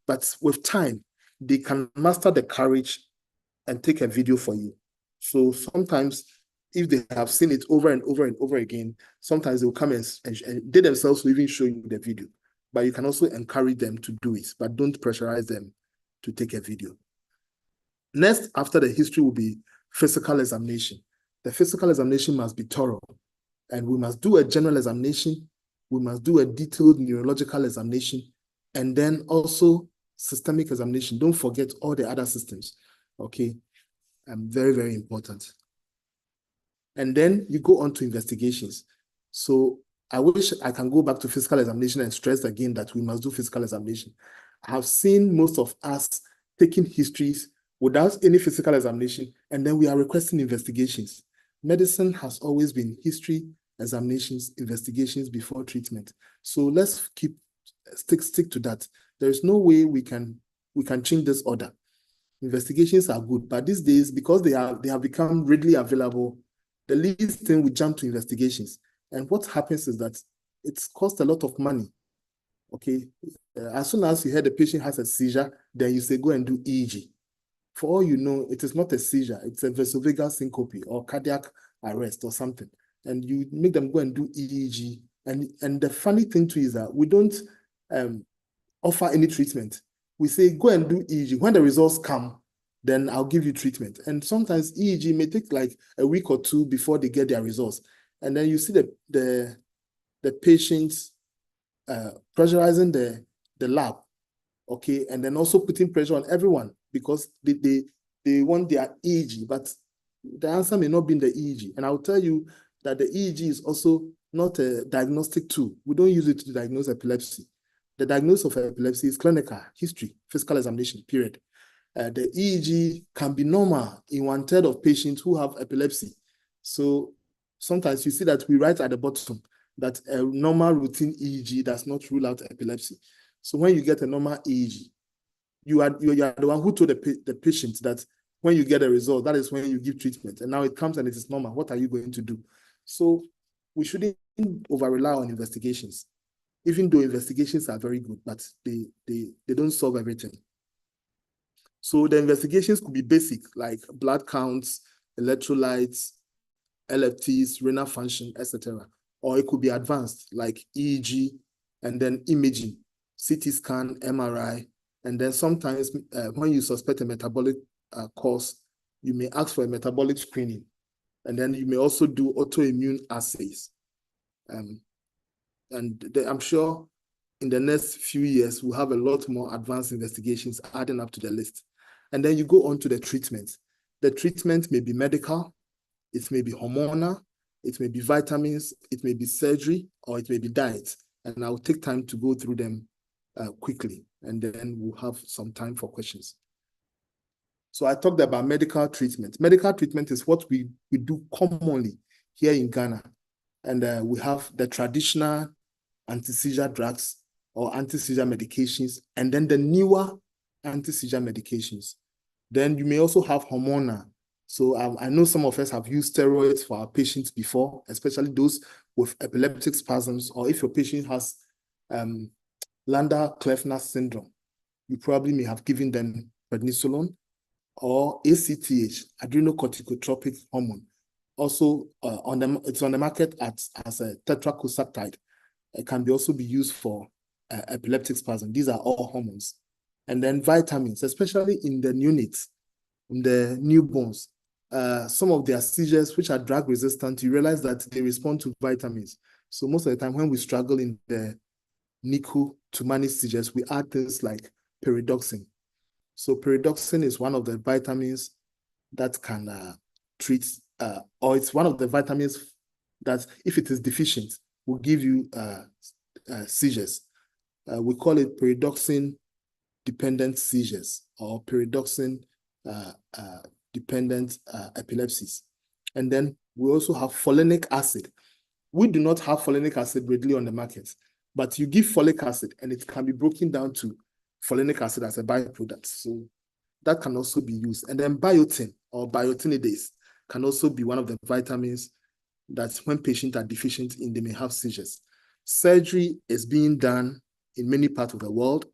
but with time, they can master the courage and take a video for you. So sometimes, if they have seen it over and over and over again, sometimes they will come and they themselves will even show you the video. But you can also encourage them to do it, but don't pressurize them to take a video. Next, after the history, will be physical examination. The physical examination must be thorough, and we must do a general examination. We must do a detailed neurological examination, and then also systemic examination. Don't forget all the other systems, okay? Very, very important. And then you go on to investigations. So I wish I can go back to physical examination and stress again that we must do physical examination. I have seen most of us taking histories without any physical examination, and then we are requesting investigations. Medicine has always been history, examinations, investigations before treatment. So let's stick to that. There is no way we can change this order. Investigations are good, but these days, because they have become readily available, the least thing we jump to investigations. And what happens is that It's cost a lot of money. Okay. As soon as you hear the patient has a seizure, then you say, go and do EEG. For all you know, it is not a seizure. It's a vasovagal syncope or cardiac arrest or something. And you make them go and do EEG. And the funny thing too is that we don't offer any treatment. We say, go and do EEG. When the results come, then I'll give you treatment. And sometimes EEG may take like a week or two before they get their results. And then you see the patients pressurizing the lab, okay, and then also putting pressure on everyone because they want their EEG, but the answer may not be in the EEG. And I'll tell you that the EEG is also not a diagnostic tool. We don't use it to diagnose epilepsy. The diagnosis of epilepsy is clinical, history, physical examination, period. The EEG can be normal in 1/3 of patients who have epilepsy. So sometimes you see that we write at the bottom that a normal routine EEG does not rule out epilepsy. So when you get a normal EEG, you are the one who told the patient that when you get a result, that is when you give treatment. And now it comes and it is normal. What are you going to do? So we shouldn't over-rely on investigations, even though investigations are very good, but they don't solve everything. So the investigations could be basic, like blood counts, electrolytes, LFTs, renal function, etc. Or it could be advanced, like EEG, and then imaging, CT scan, MRI, and then sometimes when you suspect a metabolic cause, you may ask for a metabolic screening, and then you may also do autoimmune assays. I'm sure in the next few years, we'll have a lot more advanced investigations adding up to the list. And then you go on to the treatment. The treatment may be medical, it may be hormonal, it may be vitamins, it may be surgery, or it may be diet. And I'll take time to go through them quickly, and then we'll have some time for questions. So I talked about medical treatment. Medical treatment is what we do commonly here in Ghana. And we have the traditional anti-seizure drugs or anti-seizure medications, and then the newer anti-seizure medications. Then you may also have hormonal. So I know some of us have used steroids for our patients before, especially those with epileptic spasms, or if your patient has Landau-Kleffner syndrome, you probably may have given them prednisolone or ACTH, adrenocorticotropic hormone. Also, it's on the market as a tetracoxatide. It can also be used for epileptic spasm. These are all hormones. And then vitamins, especially in the neonates, in the newborns. Some of their seizures, which are drug resistant, you realize that they respond to vitamins. So most of the time when we struggle in the NICU to manage seizures, we add things like pyridoxine. So pyridoxine is one of the vitamins that can treat, or it's one of the vitamins that, if it is deficient, will give you seizures. We call it pyridoxine-dependent seizures or pyridoxine-dependent epilepsies. And then we also have folinic acid. We do not have folinic acid readily on the market, but you give folic acid and it can be broken down to folinic acid as a byproduct. So that can also be used. And then biotin or biotinidase can also be one of the vitamins that when patients are deficient in, they may have seizures. Surgery is being done in many parts of the world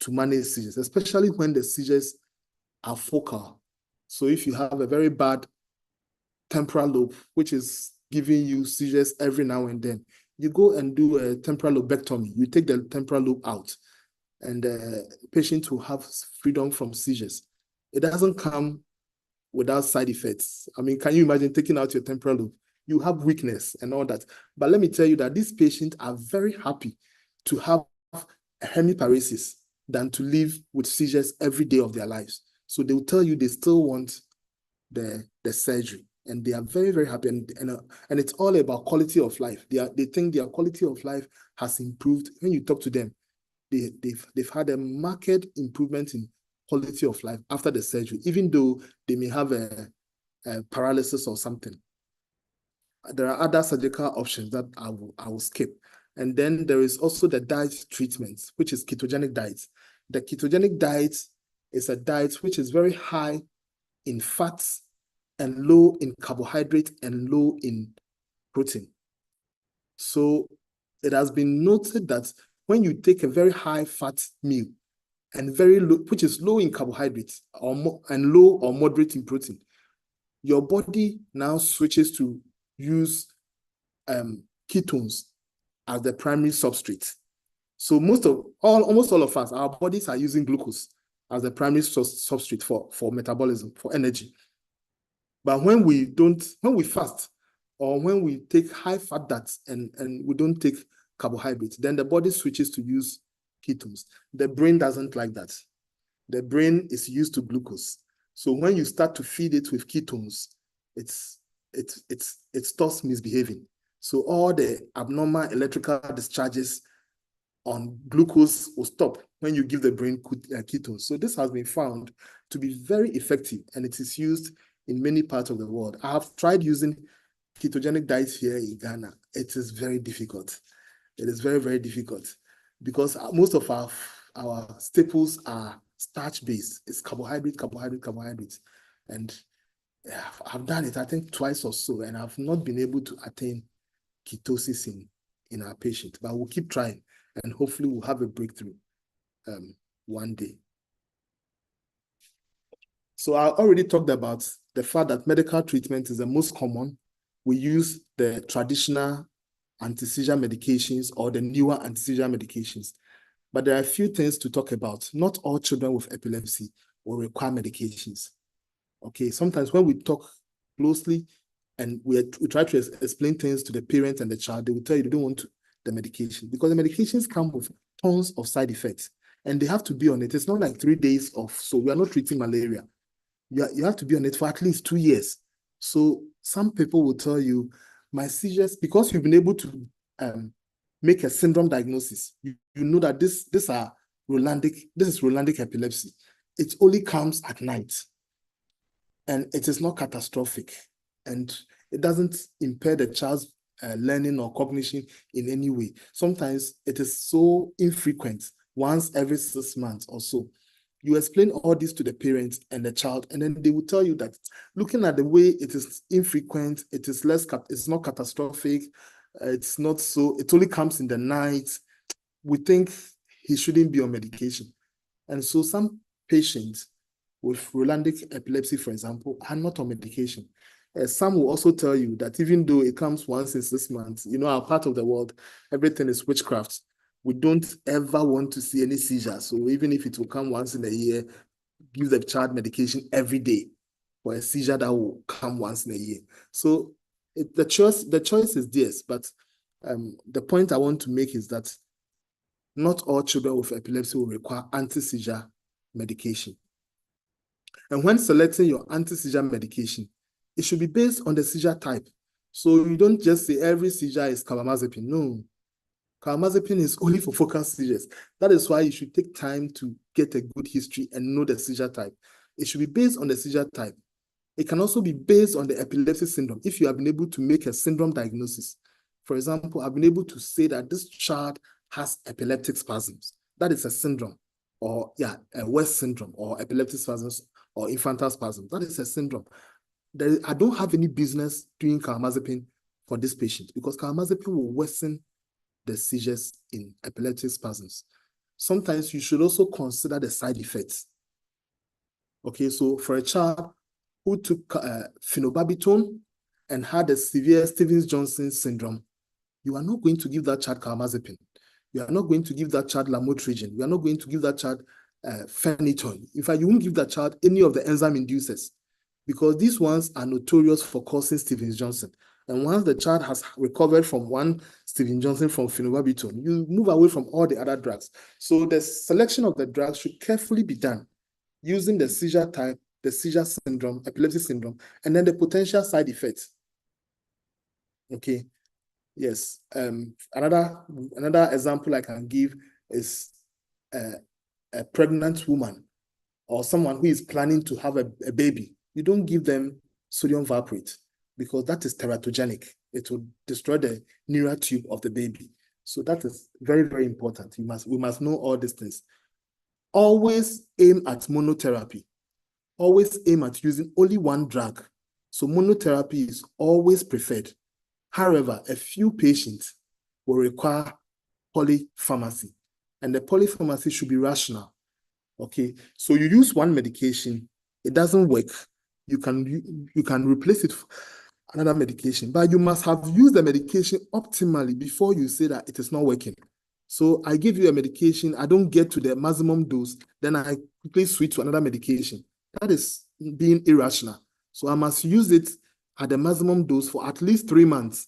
to manage seizures, especially when the seizures are focal. So if you have a very bad temporal lobe, which is giving you seizures every now and then, you go and do a temporal lobectomy. You take the temporal lobe out, and the patient will have freedom from seizures. It doesn't come without side effects. I mean, can you imagine taking out your temporal lobe? You have weakness and all that. But let me tell you that these patients are very happy to have hemiparesis than to live with seizures every day of their lives. So they will tell you they still want the surgery, and they are very, very happy. And it's all about quality of life. They think their quality of life has improved. When you talk to them, they've had a marked improvement in quality of life after the surgery, even though they may have a paralysis or something. There are other surgical options that I will skip. And then there is also the diet treatment, which is ketogenic diet. The ketogenic diet is a diet which is very high in fats and low in carbohydrate and low in protein. So it has been noted that when you take a very high fat meal and very low, which is low in carbohydrates and low or moderate in protein, your body now switches to use ketones as the primary substrate. So almost all of us, our bodies are using glucose as the primary substrate for metabolism, for energy. But when we fast, or when we take high fat diets and we don't take carbohydrates, then the body switches to use ketones. The brain doesn't like that. The brain is used to glucose. So when you start to feed it with ketones, it starts misbehaving. So all the abnormal electrical discharges on glucose will stop when you give the brain ketones. So this has been found to be very effective, and it is used in many parts of the world. I have tried using ketogenic diets here in Ghana. It is very difficult. It is very, very difficult because most of our staples are starch-based. It's carbohydrate. And I've done it, I think, twice or so, and I've not been able to attain ketosis in our patient. But we'll keep trying, and hopefully we'll have a breakthrough one day. So I already talked about the fact that medical treatment is the most common. We use the traditional anti-seizure medications or the newer anti-seizure medications. But there are a few things to talk about. Not all children with epilepsy will require medications. Okay, sometimes when we talk closely and we try to explain things to the parent and the child, they will tell you they don't want the medication because the medications come with tons of side effects and they have to be on it. It's not like 3 days off. So we are not treating malaria. You have to be on it for at least 2 years. So some people will tell you, my seizures, because you've been able to make a syndrome diagnosis, you know that this is Rolandic epilepsy. It only comes at night. And it is not catastrophic. And it doesn't impair the child's learning or cognition in any way. Sometimes it is so infrequent, once every 6 months or so. You explain all this to the parents and the child, and then they will tell you that looking at the way it is infrequent, it's not catastrophic, it's not so, it only comes in the night, we think he shouldn't be on medication. And so some patients with Rolandic epilepsy, for example, are not on medication. Some will also tell you that even though it comes once in 6 months, our part of the world, everything is witchcraft. We don't ever want to see any seizure. So even if it will come once in a year, give the child medication every day for a seizure that will come once in a year. So the choice is theirs. But the point I want to make is that not all children with epilepsy will require anti-seizure medication. And when selecting your anti-seizure medication, it should be based on the seizure type. So you don't just say every seizure is carbamazepine. No. Carbamazepine is only for focal seizures. That is why you should take time to get a good history and know the seizure type. It should be based on the seizure type. It can also be based on the epilepsy syndrome if you have been able to make a syndrome diagnosis. For example, I've been able to say that this child has epileptic spasms. That is a syndrome, or a West syndrome, or epileptic spasms, or infantile spasms. That is a syndrome. I don't have any business doing carbamazepine for this patient because carbamazepine will worsen the seizures in epileptic spasms. Sometimes you should also consider the side effects. Okay, so for a child who took phenobarbital and had a severe Stevens-Johnson syndrome, you are not going to give that child carbamazepine. You are not going to give that child lamotrigine. You are not going to give that child phenytoin. In fact, you won't give that child any of the enzyme inducers because these ones are notorious for causing Stevens-Johnson. And once the child has recovered from one Stevens-Johnson from phenobarbital, you move away from all the other drugs. So the selection of the drugs should carefully be done using the seizure type, the seizure syndrome, epilepsy syndrome, and then the potential side effects. Okay. Yes. Another example I can give is a pregnant woman or someone who is planning to have a baby. You don't give them sodium valproate because that is teratogenic. It will destroy the neural tube of the baby. So that is very, very important. We must know all these things. Always aim at monotherapy. Always aim at using only one drug. So monotherapy is always preferred. However, a few patients will require polypharmacy. And the polypharmacy should be rational. Okay, so you use one medication, it doesn't work. You can replace it for another medication, but you must have used the medication optimally before you say that it is not working. So I give you a medication, I don't get to the maximum dose, then I quickly switch to another medication. That is being irrational. So I must use it at the maximum dose for at least 3 months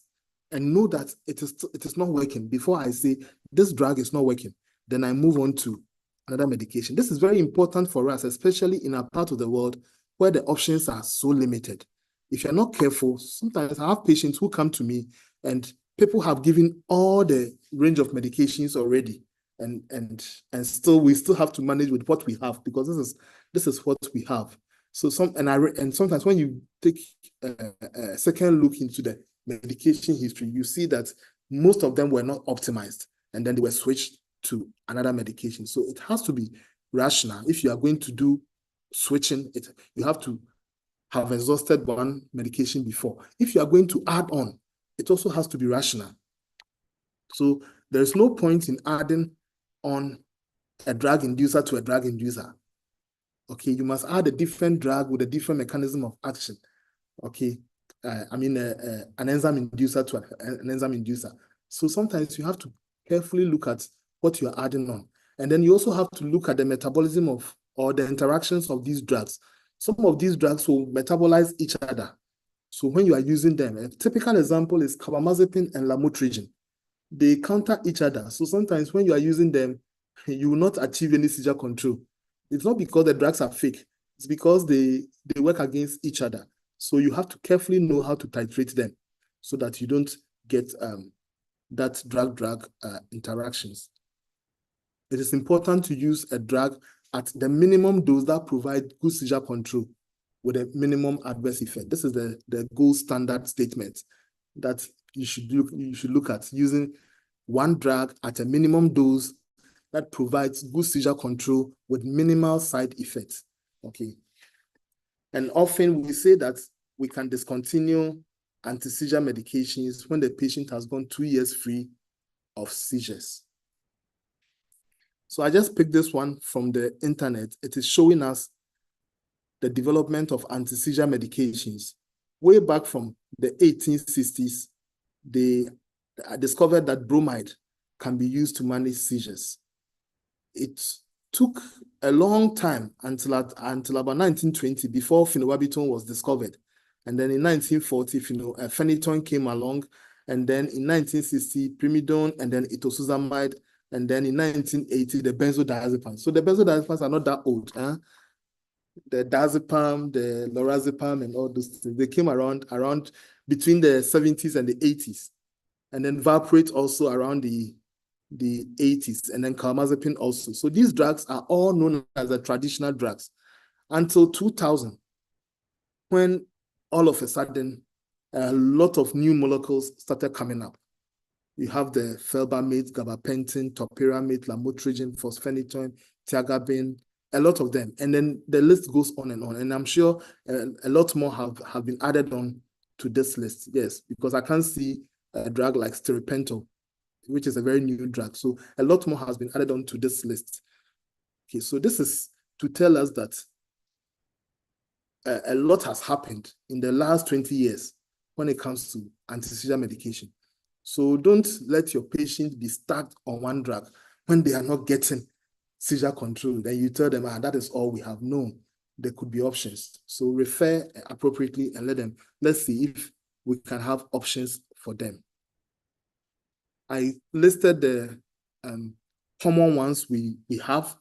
and know that it is not working before I say this drug is not working. Then I move on to another medication. This is very important for us, especially in our part of the world where the options are so limited. If you're not careful, sometimes I have patients who come to me and people have given all the range of medications already, and still we still have to manage with what we have, because this is what we have. So sometimes when you take a second look into the medication history, you see that most of them were not optimized, and then they were switched to another medication. So it has to be rational. If you are going to do switching, you have to have exhausted one medication before. If you are going to add on, it also has to be rational. So there's no point in adding on a drug inducer to a drug inducer. Okay, you must add a different drug with a different mechanism of action. Okay, an enzyme inducer to an enzyme inducer. So sometimes you have to carefully look at what you're adding on. And then you also have to look at the metabolism of, or the interactions of these drugs. Some of these drugs will metabolize each other. So when you are using them, a typical example is carbamazepine and lamotrigine. They counter each other. So sometimes when you are using them, you will not achieve any seizure control. It's not because the drugs are fake. It's because they work against each other. So you have to carefully know how to titrate them so that you don't get that drug-drug interactions. It is important to use a drug at the minimum dose that provides good seizure control with a minimum adverse effect. This is the gold standard statement that you should look at, using one drug at a minimum dose that provides good seizure control with minimal side effects. Okay. And often we say that we can discontinue anti-seizure medications when the patient has gone 2 years free of seizures. So I just picked this one from the internet. It is showing us the development of anti-seizure medications. Way back from the 1860s, they discovered that bromide can be used to manage seizures. It took a long time until about 1920 before phenobarbital was discovered. And then in 1940, phenytoin came along. And then in 1960, primidone, and then etosuximide. And then in 1980, the benzodiazepines. So the benzodiazepines are not that old. The diazepam, the lorazepam, and all those things, they came around between the 70s and the 80s. And then valproate also around the 80s, and then carbamazepine also. So these drugs are all known as the traditional drugs until 2000, when all of a sudden a lot of new molecules started coming up. You have the felbamate, gabapentin, topiramate, lamotrigine, phospheniton, tiagabine, a lot of them. And then the list goes on. And I'm sure a lot more have been added on to this list. Yes, because I can't see a drug like stiripentol, which is a very new drug. So a lot more has been added on to this list. Okay, so this is to tell us that a lot has happened in the last 20 years when it comes to anti-seizure medication. So don't let your patient be stuck on one drug when they are not getting seizure control. Then you tell them, that is all we have. No, there could be options. So refer appropriately and let's see if we can have options for them. I listed the common ones we have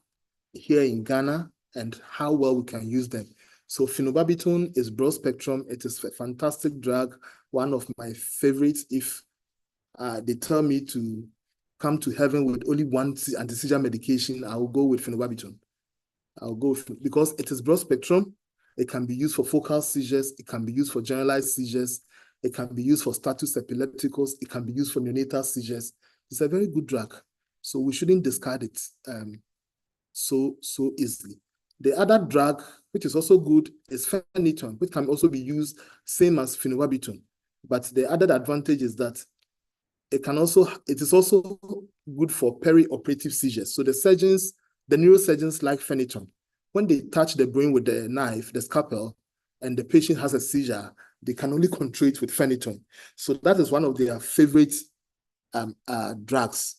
here in Ghana and how well we can use them. So phenobarbital is broad spectrum. It is a fantastic drug, one of my favorites. If they tell me to come to heaven with only one anti-seizure medication, I will go with phenobarbital. I'll go because it is broad spectrum. It can be used for focal seizures. It can be used for generalized seizures. It can be used for status epilepticus. It can be used for neonatal seizures. It's a very good drug. So we shouldn't discard it so easily. The other drug, which is also good, is phenytoin, which can also be used same as phenobarbital. But the added advantage is that it is also good for perioperative seizures. So the neurosurgeons like phenytoin. When they touch the brain with the knife, the scalpel, and the patient has a seizure, they can only control it with phenytoin. So that is one of their favorite drugs.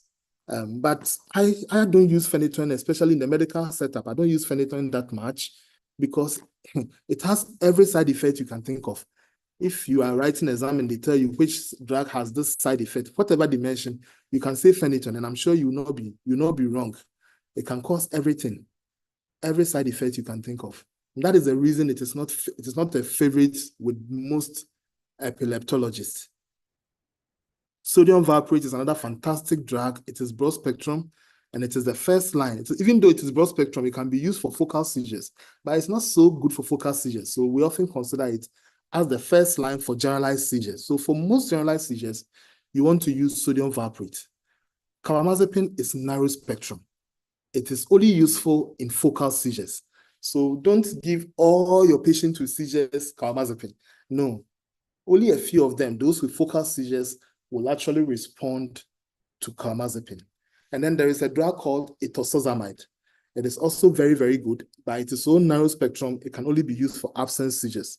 But I don't use phenytoin, especially in the medical setup. I don't use phenytoin that much because it has every side effect you can think of. If you are writing an exam and they tell you which drug has this side effect, whatever they mention, you can say phenytoin, and I'm sure you will not be wrong. It can cause everything, every side effect you can think of. And that is the reason it is not a favorite with most epileptologists. Sodium valproate is another fantastic drug. It is broad spectrum, and it is the first line. Even though it is broad spectrum, it can be used for focal seizures, but it's not so good for focal seizures. So we often consider it as the first line for generalized seizures. So for most generalized seizures, you want to use sodium valproate. Carbamazepine is narrow spectrum. It is only useful in focal seizures. So don't give all your patients with seizures carbamazepine. No, only a few of them, those with focal seizures, will actually respond to carbamazepine. And then there is a drug called etosoxamide. It is also very, very good, but it is so narrow spectrum, it can only be used for absence seizures.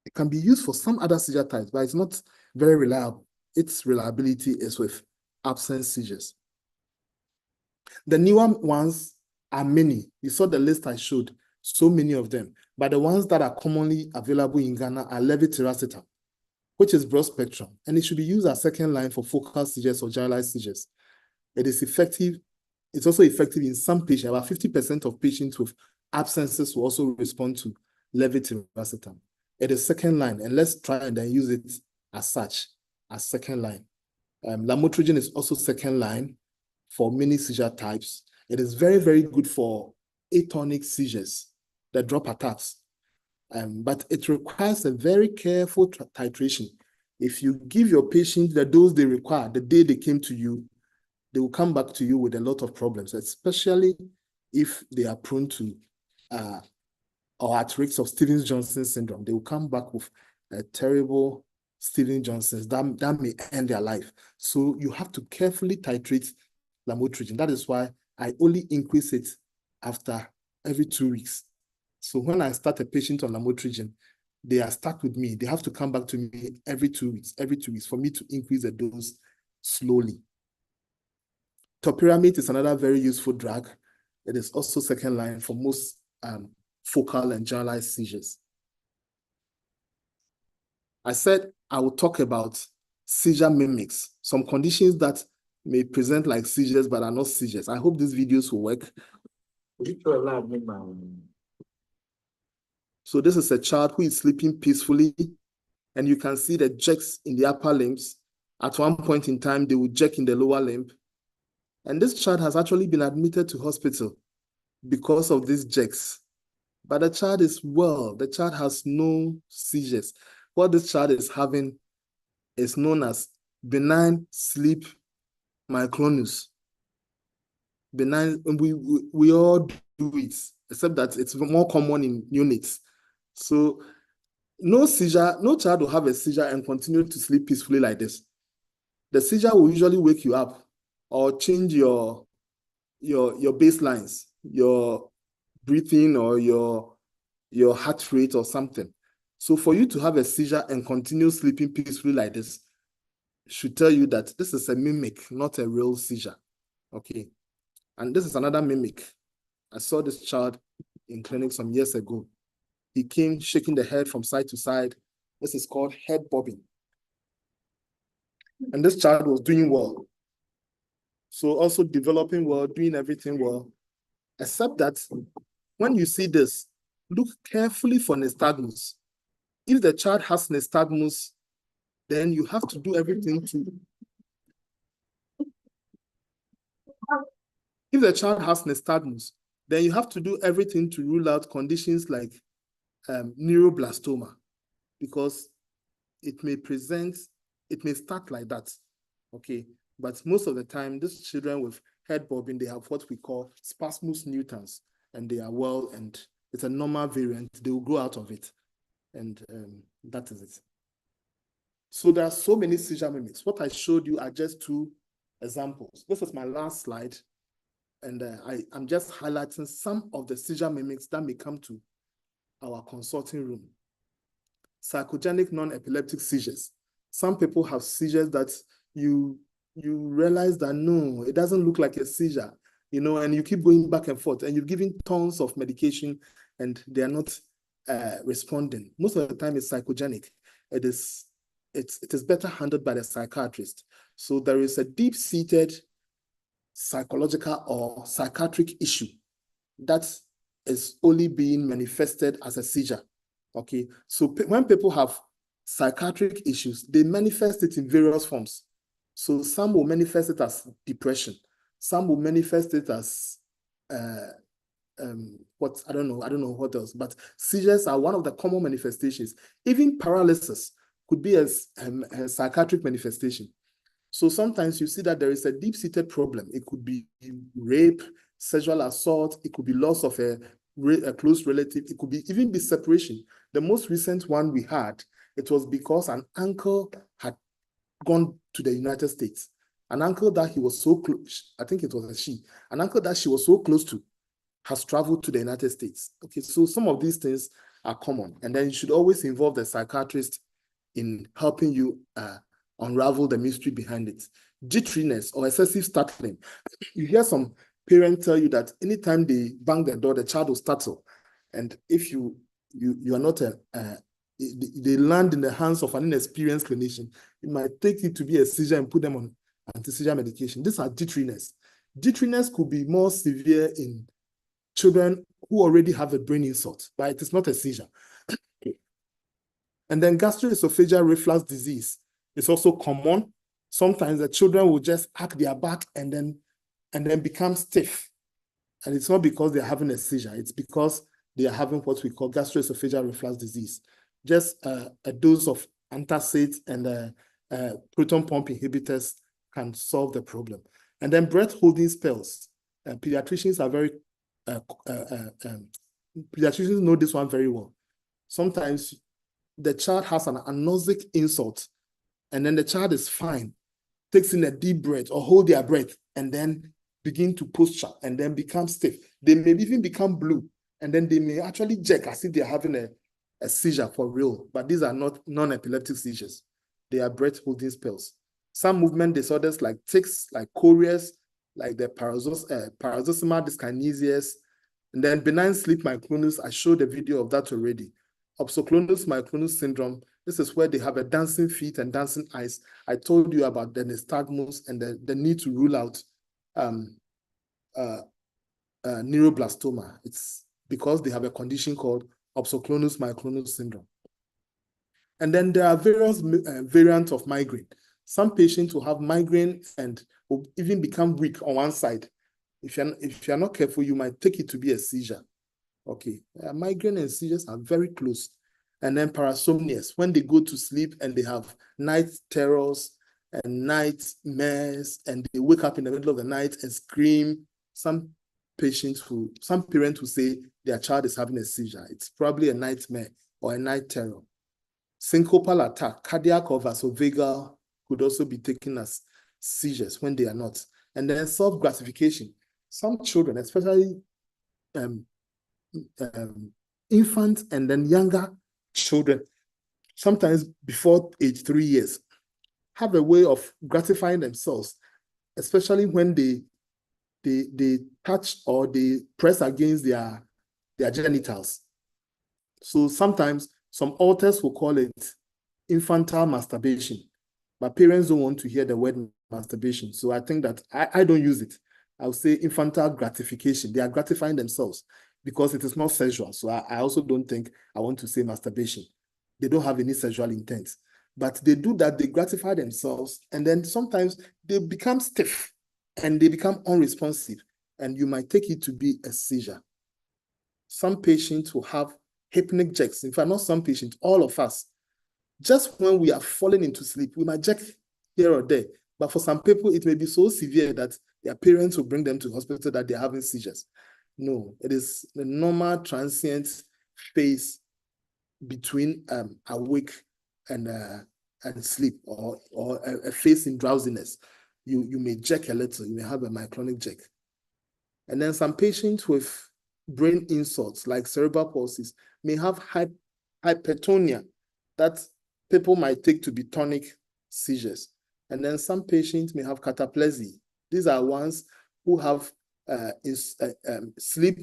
It can be used for some other seizure types, but it's not very reliable. Its reliability is with absence seizures. The newer ones are many. You saw the list I showed, so many of them. But the ones that are commonly available in Ghana are levetiracetam, which is broad spectrum, and it should be used as second line for focal seizures or generalized seizures. It is effective. It's also effective in some patients. About 50% of patients with abscences will also respond to levetiracetam. It is second line, and let's try and then use it as such, as second line. Lamotrigine is also second line for many seizure types. It is very, very good for atonic seizures, the drop attacks. But it requires a very careful titration. If you give your patient the dose they require the day they came to you, they will come back to you with a lot of problems, especially if they are prone to or at risk of Stevens-Johnson syndrome. They will come back with a terrible Stevens-Johnson that may end their life. So you have to carefully titrate lamotrigine. That is why I only increase it after every 2 weeks. So when I start a patient on lamotrigine, they are stuck with me. They have to come back to me every 2 weeks for me to increase the dose slowly. Topiramate is another very useful drug. It is also second line for most focal and generalized seizures. I said I will talk about seizure mimics, some conditions that may present like seizures but are not seizures. I hope these videos will work. So this is a child who is sleeping peacefully, and you can see the jerks in the upper limbs. At one point in time, they will jerk in the lower limb. And this child has actually been admitted to hospital because of these jerks. But the child is well. The child has no seizures. What this child is having is known as benign sleep myoclonus. Benign, we all do it, except that it's more common in units. So no seizure, no child will have a seizure and continue to sleep peacefully like this. The seizure will usually wake you up or change your baselines, your breathing or your heart rate or something. So for you to have a seizure and continue sleeping peacefully like this should tell you that this is a mimic, not a real seizure. Okay. And this is another mimic. I saw this child in clinic some years ago. He came shaking the head from side to side. This is called head bobbing. And this child was doing well. So also developing well, doing everything well, except that when you see this, look carefully for nystagmus. If the child has nystagmus, then you have to do everything to... If the child has nystagmus, then you have to do everything to rule out conditions like neuroblastoma, because it may start like that, okay? But most of the time, these children with head bobbing, they have what we call spasmus nutans, and they are well, and it's a normal variant. They will grow out of it, and that is it. So there are so many seizure mimics. What I showed you are just two examples. This is my last slide. And I'm just highlighting some of the seizure mimics that may come to our consulting room. Psychogenic non-epileptic seizures. Some people have seizures that you realize that no, it doesn't look like a seizure, and you keep going back and forth, and you're giving tons of medication, and they are not responding. Most of the time, it's psychogenic. It is better handled by the psychiatrist. So there is a deep-seated psychological or psychiatric issue that is only being manifested as a seizure. Okay, so when people have psychiatric issues, they manifest it in various forms. So some will manifest it as depression. Some will manifest it as what I don't know what else. But seizures are one of the common manifestations. Even paralysis could be a psychiatric manifestation. So sometimes you see that there is a deep-seated problem. It could be rape, sexual assault. It could be loss of a close relative. It could even be separation. The most recent one we had, it was because an uncle had gone to the United States. An uncle that he was so close, I think it was a she, an uncle that she was so close to has traveled to the United States. Okay, so some of these things are common. And then you should always involve the psychiatrist in helping you unravel the mystery behind it. Jitteriness or excessive startling. You hear some parents tell you that anytime they bang the door, the child will startle. And if you are not they land in the hands of an inexperienced clinician, it might take it to be a seizure and put them on anti-seizure medication. These are jitteriness. Jitteriness could be more severe in children who already have a brain insult, but it is not a seizure. And then gastroesophageal reflux disease is also common. Sometimes the children will just arch their back and then become stiff. And it's not because they're having a seizure, it's because they are having what we call gastroesophageal reflux disease. Just a dose of antacid and proton pump inhibitors can solve the problem. And then breath holding spells. Pediatricians are very, pediatricians know this one very well. Sometimes the child has an anoxic insult, and then the child is fine, takes in a deep breath or hold their breath, and then begin to posture and then become stiff. They may even become blue, and then they may actually jerk as if they're having a seizure for real, but these are not non-epileptic seizures. They are breath-holding spells. Some movement disorders like tics, like choreas, like the paroxysmal dyskinesias, and then benign sleep myoclonus. I showed a video of that already. Opsoclonus myoclonus syndrome. This is where they have a dancing feet and dancing eyes. I told you about the nystagmus and the need to rule out neuroblastoma. It's because they have a condition called opsoclonus myoclonus syndrome. And then there are various variants of migraine. Some patients will have migraine and will even become weak on one side. If you're not careful, you might take it to be a seizure. Okay, migraine and seizures are very close. And then parasomnias, when they go to sleep and they have night terrors and nightmares, and they wake up in the middle of the night and scream. Some parents who say their child is having a seizure. It's probably a nightmare or a night terror. Syncopal attack, cardiac or vasovagal could also be taken as seizures when they are not. And then self-gratification. Some children, especially infants and then younger children, sometimes before age 3 years, have a way of gratifying themselves, especially when they touch or they press against their genitals. So sometimes some authors will call it infantile masturbation, but parents don't want to hear the word masturbation. So I think that I don't use it. I'll say infantile gratification. They are gratifying themselves because it is not sexual. So I also don't think I want to say masturbation. They don't have any sexual intent, but they do that. They gratify themselves, and then sometimes they become stiff and they become unresponsive, and you might take it to be a seizure. Some patients will have hypnic jerks. In fact, not some patients, all of us. Just when we are falling into sleep, we might jerk here or there. But for some people, it may be so severe that their parents will bring them to the hospital that they're having seizures. No, it is the normal transient phase between awake and and sleep, or a face in drowsiness. You may jerk a little, you may have a myoclonic jerk. And then some patients with brain insults like cerebral palsy may have hypertonia that people might take to be tonic seizures. And then some patients may have cataplexy. These are ones who have sleep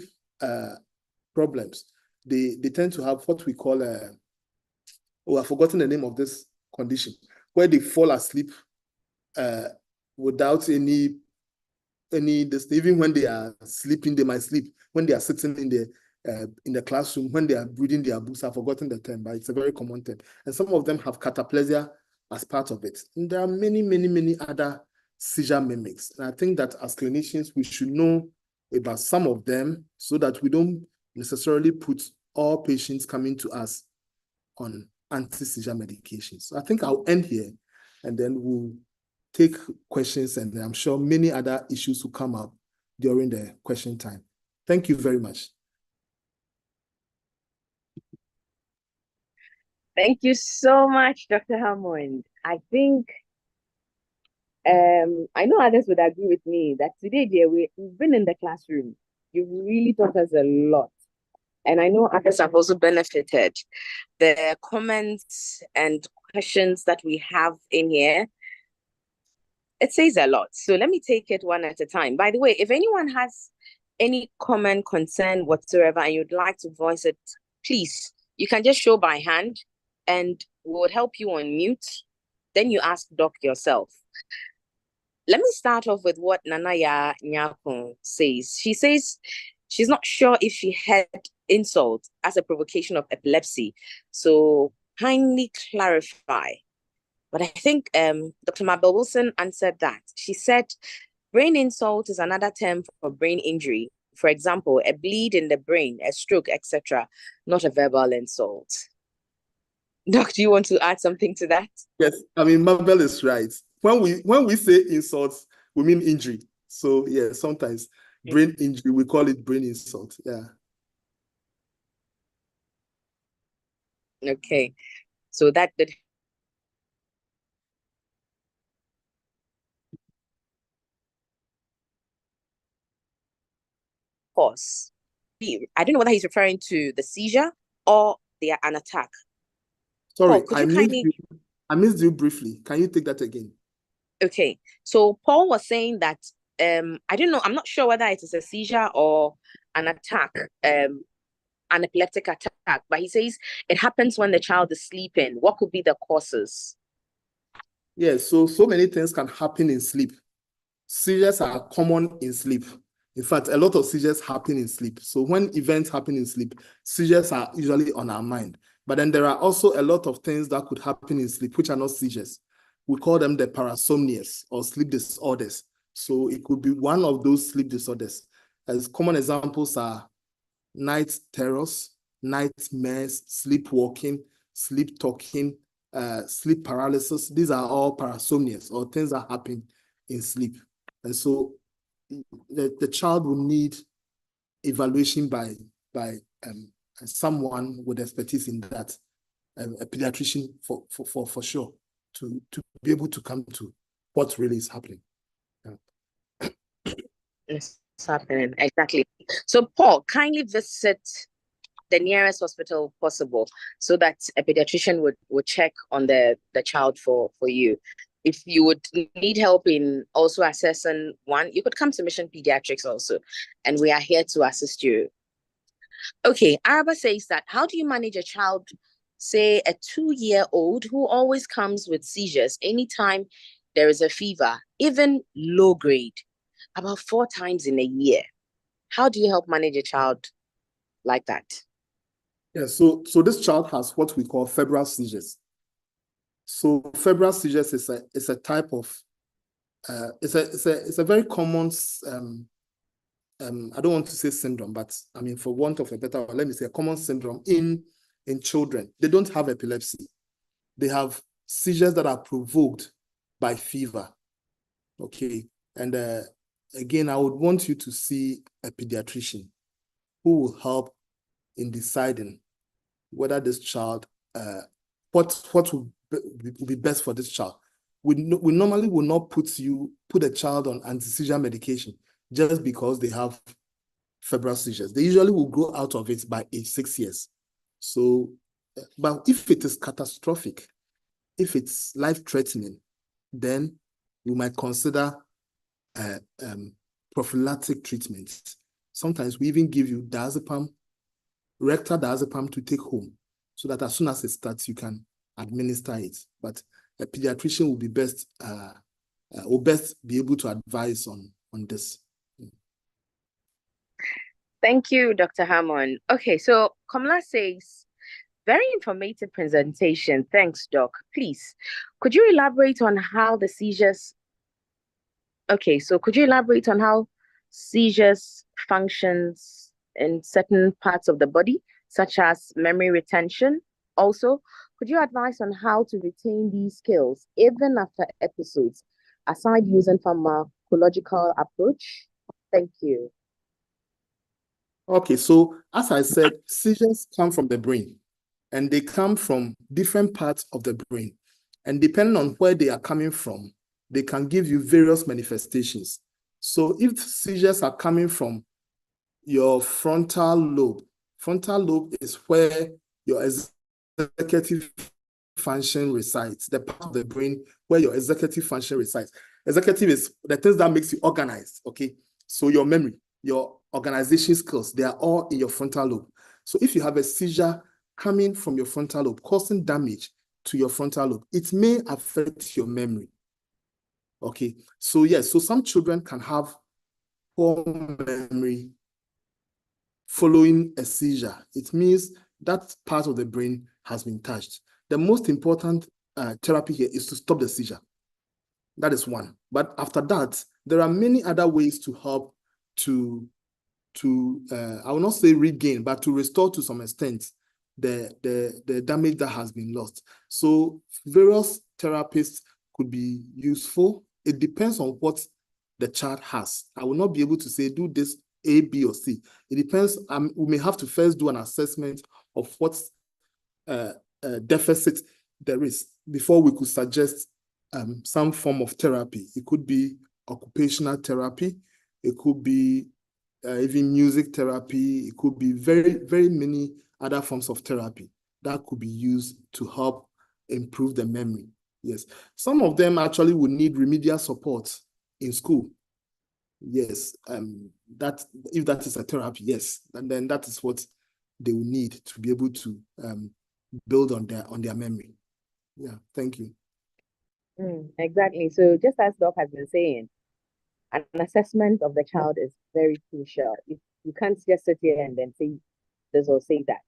problems. They tend to have what we call I've forgotten the name of this condition, where they fall asleep without any even when they are sleeping, they might sleep when they are sitting in the classroom, when they are reading their books. I've forgotten the term, but it's a very common term. And some of them have cataplexy as part of it. And there are many other seizure mimics. And I think that as clinicians, we should know about some of them so that we don't necessarily put all patients coming to us on anti-seizure medications. So I think I'll end here, and then we'll take questions, and I'm sure many other issues will come up during the question time. Thank you very much. Thank you so much, Dr. Hammond. I think I know others would agree with me that today, dear, we've been in the classroom. You've really taught us a lot. And I know others have also benefited. The comments and questions that we have in here, it says a lot. So let me take it one at a time. By the way, if anyone has any comment, concern whatsoever, and you'd like to voice it, please, you can just show by hand and we'll help you on mute. Then you ask Doc yourself. Let me start off with what Nanaya Nyakon says. She says she's not sure if she had insult as a provocation of epilepsy. So kindly clarify. But I think Dr. Mabel Wilson answered that. She said brain insult is another term for brain injury. For example, a bleed in the brain, a stroke, etc., not a verbal insult. Doc, do you want to add something to that? Yes, I mean, Mabel is right. When we say insults, we mean injury. So yeah, sometimes brain injury, we call it brain insult. Yeah. Okay. So that did cause. I don't know whether he's referring to the seizure or an attack. Sorry, Paul, I missed you briefly. Can you take that again? Okay. So Paul was saying that I don't know, I'm not sure whether it is a seizure or an attack, an epileptic attack, but he says it happens when the child is sleeping. What could be the causes? Yes, so many things can happen in sleep. Seizures are common in sleep. In fact, a lot of seizures happen in sleep. So when events happen in sleep, seizures are usually on our mind. But then there are also a lot of things that could happen in sleep, which are not seizures. We call them the parasomnias or sleep disorders. So it could be one of those sleep disorders. As common examples are night terrors, nightmares, sleepwalking, sleep talking, sleep paralysis. These are all parasomnias or things that happen in sleep. And so the child will need evaluation by someone with expertise in that, a pediatrician for sure, to be able to come to what really is happening. Yeah. It's happening, exactly. So Paul, kindly visit the nearest hospital possible so that a pediatrician would check on the child for you. If you would need help in also assessing one, you could come to Mission Pediatrics also, and we are here to assist you. Okay, Araba says that, how do you manage a child, say a 2-year-old who always comes with seizures anytime there is a fever, even low grade, about 4 times in a year? How do you help manage a child like that? Yeah, so this child has what we call febrile seizures. So febrile seizures is a type of it's a very common I don't want to say syndrome, but I mean, for want of a better word, let me say a common syndrome in children. They don't have epilepsy. They have seizures that are provoked by fever. Okay, and again, I would want you to see a pediatrician who will help in deciding whether this child, what would will be best for this child. We normally will not put a child on anti-seizure medication just because they have febrile seizures. They usually will grow out of it by age 6 years. So, but if it is catastrophic, if it's life-threatening, then we might consider prophylactic treatment. Sometimes we even give you diazepam, rectal diazepam to take home, so that as soon as it starts, you can administer it. But a pediatrician will be best be able to advise on this. Thank you, Dr. Hammond. Okay, so Kamala says, very informative presentation. Thanks, Doc. Please, could you elaborate on how the seizures... Okay, so could you elaborate on how seizures functions in certain parts of the body, such as memory retention? Also, could you advise on how to retain these skills even after episodes, aside using pharmacological approach? Thank you. Okay, so as I said, seizures come from the brain, and they come from different parts of the brain. And depending on where they are coming from, they can give you various manifestations. So if seizures are coming from your frontal lobe is where your executive function resides, the part of the brain where your executive function resides. Executive is the things that makes you organized, okay? So your memory, your organization skills, they are all in your frontal lobe. So if you have a seizure coming from your frontal lobe, causing damage to your frontal lobe, it may affect your memory. Okay, so yes, so some children can have poor memory following a seizure. It means that part of the brain has been touched. The most important therapy here is to stop the seizure. That is one. But after that, there are many other ways to help to I will not say regain, but to restore to some extent the damage that has been lost. So various therapies could be useful. It depends on what the child has. I will not be able to say do this A, B, or C. It depends. We may have to first do an assessment of what deficit there is before we could suggest some form of therapy. It could be occupational therapy. It could be even music therapy. It could be very, very many other forms of therapy that could be used to help improve the memory. Yes. Some of them actually would need remedial support in school. Yes. That if that is a therapy, yes. And then that is what they will need to be able to build on their memory. Yeah. Thank you. Exactly. So just as Doc has been saying, an assessment of the child is very crucial. You can't just sit here and then say this or say that.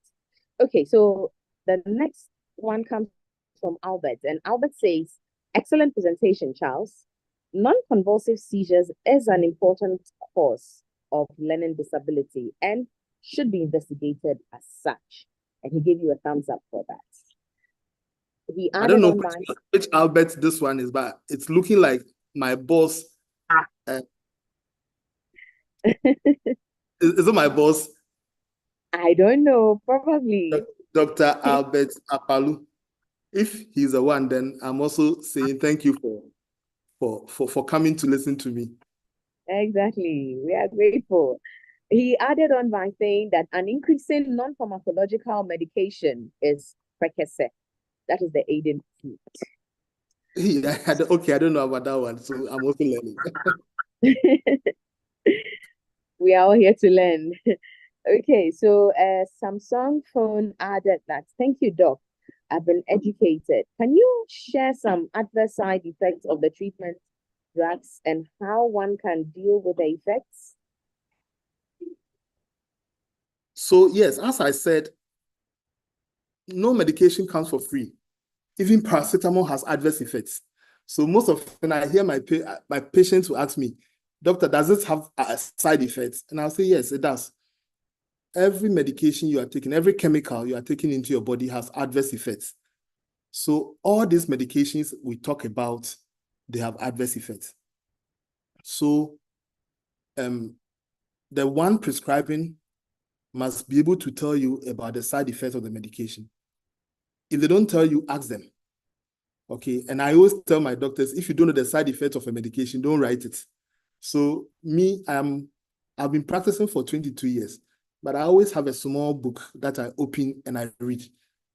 Okay, so the next one comes from Albert, and Albert says, excellent presentation, Charles. Non-convulsive seizures is an important cause of learning disability and should be investigated as such. And he gave you a thumbs up for that. He I don't know which Albert this one is, but it's looking like my boss. Is it my boss? I don't know, probably. Dr. Albert Apalu. If he's the one, then I'm also saying thank you for coming to listen to me. Exactly. We are grateful. He added on by saying that an increasing non-pharmacological medication is prekese. That is the aiding fluid. Yeah, okay, I don't know about that one, so I'm also learning. We are all here to learn. Okay, so Samsung phone added that. Thank you, Doc. I've been educated. Can you share some adverse side effects of the treatment drugs and how one can deal with the effects? So yes, as I said, no medication comes for free. Even paracetamol has adverse effects. So most of when I hear my patients will ask me, doctor, does this have side effects? And I'll say, yes, it does. Every medication you are taking, every chemical you are taking into your body has adverse effects. So all these medications we talk about, they have adverse effects. So the one prescribing must be able to tell you about the side effects of the medication. If they don't tell you, ask them. Okay. And I always tell my doctors, if you don't know the side effects of a medication, don't write it. So me, I've been practicing for 22 years, but I always have a small book that I open and I read.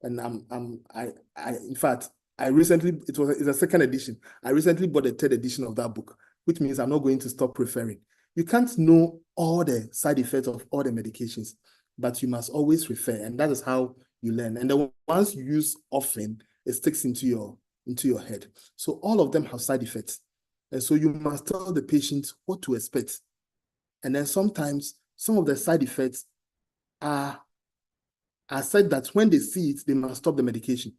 And in fact, it's a second edition. I recently bought a third edition of that book, which means I'm not going to stop referring. You can't know all the side effects of all the medications, but you must always refer, and that is how you learn. And then once you use often, it sticks into your head. So all of them have side effects. And so you must tell the patient what to expect. And then sometimes some of the side effects are said that when they see it, they must stop the medication.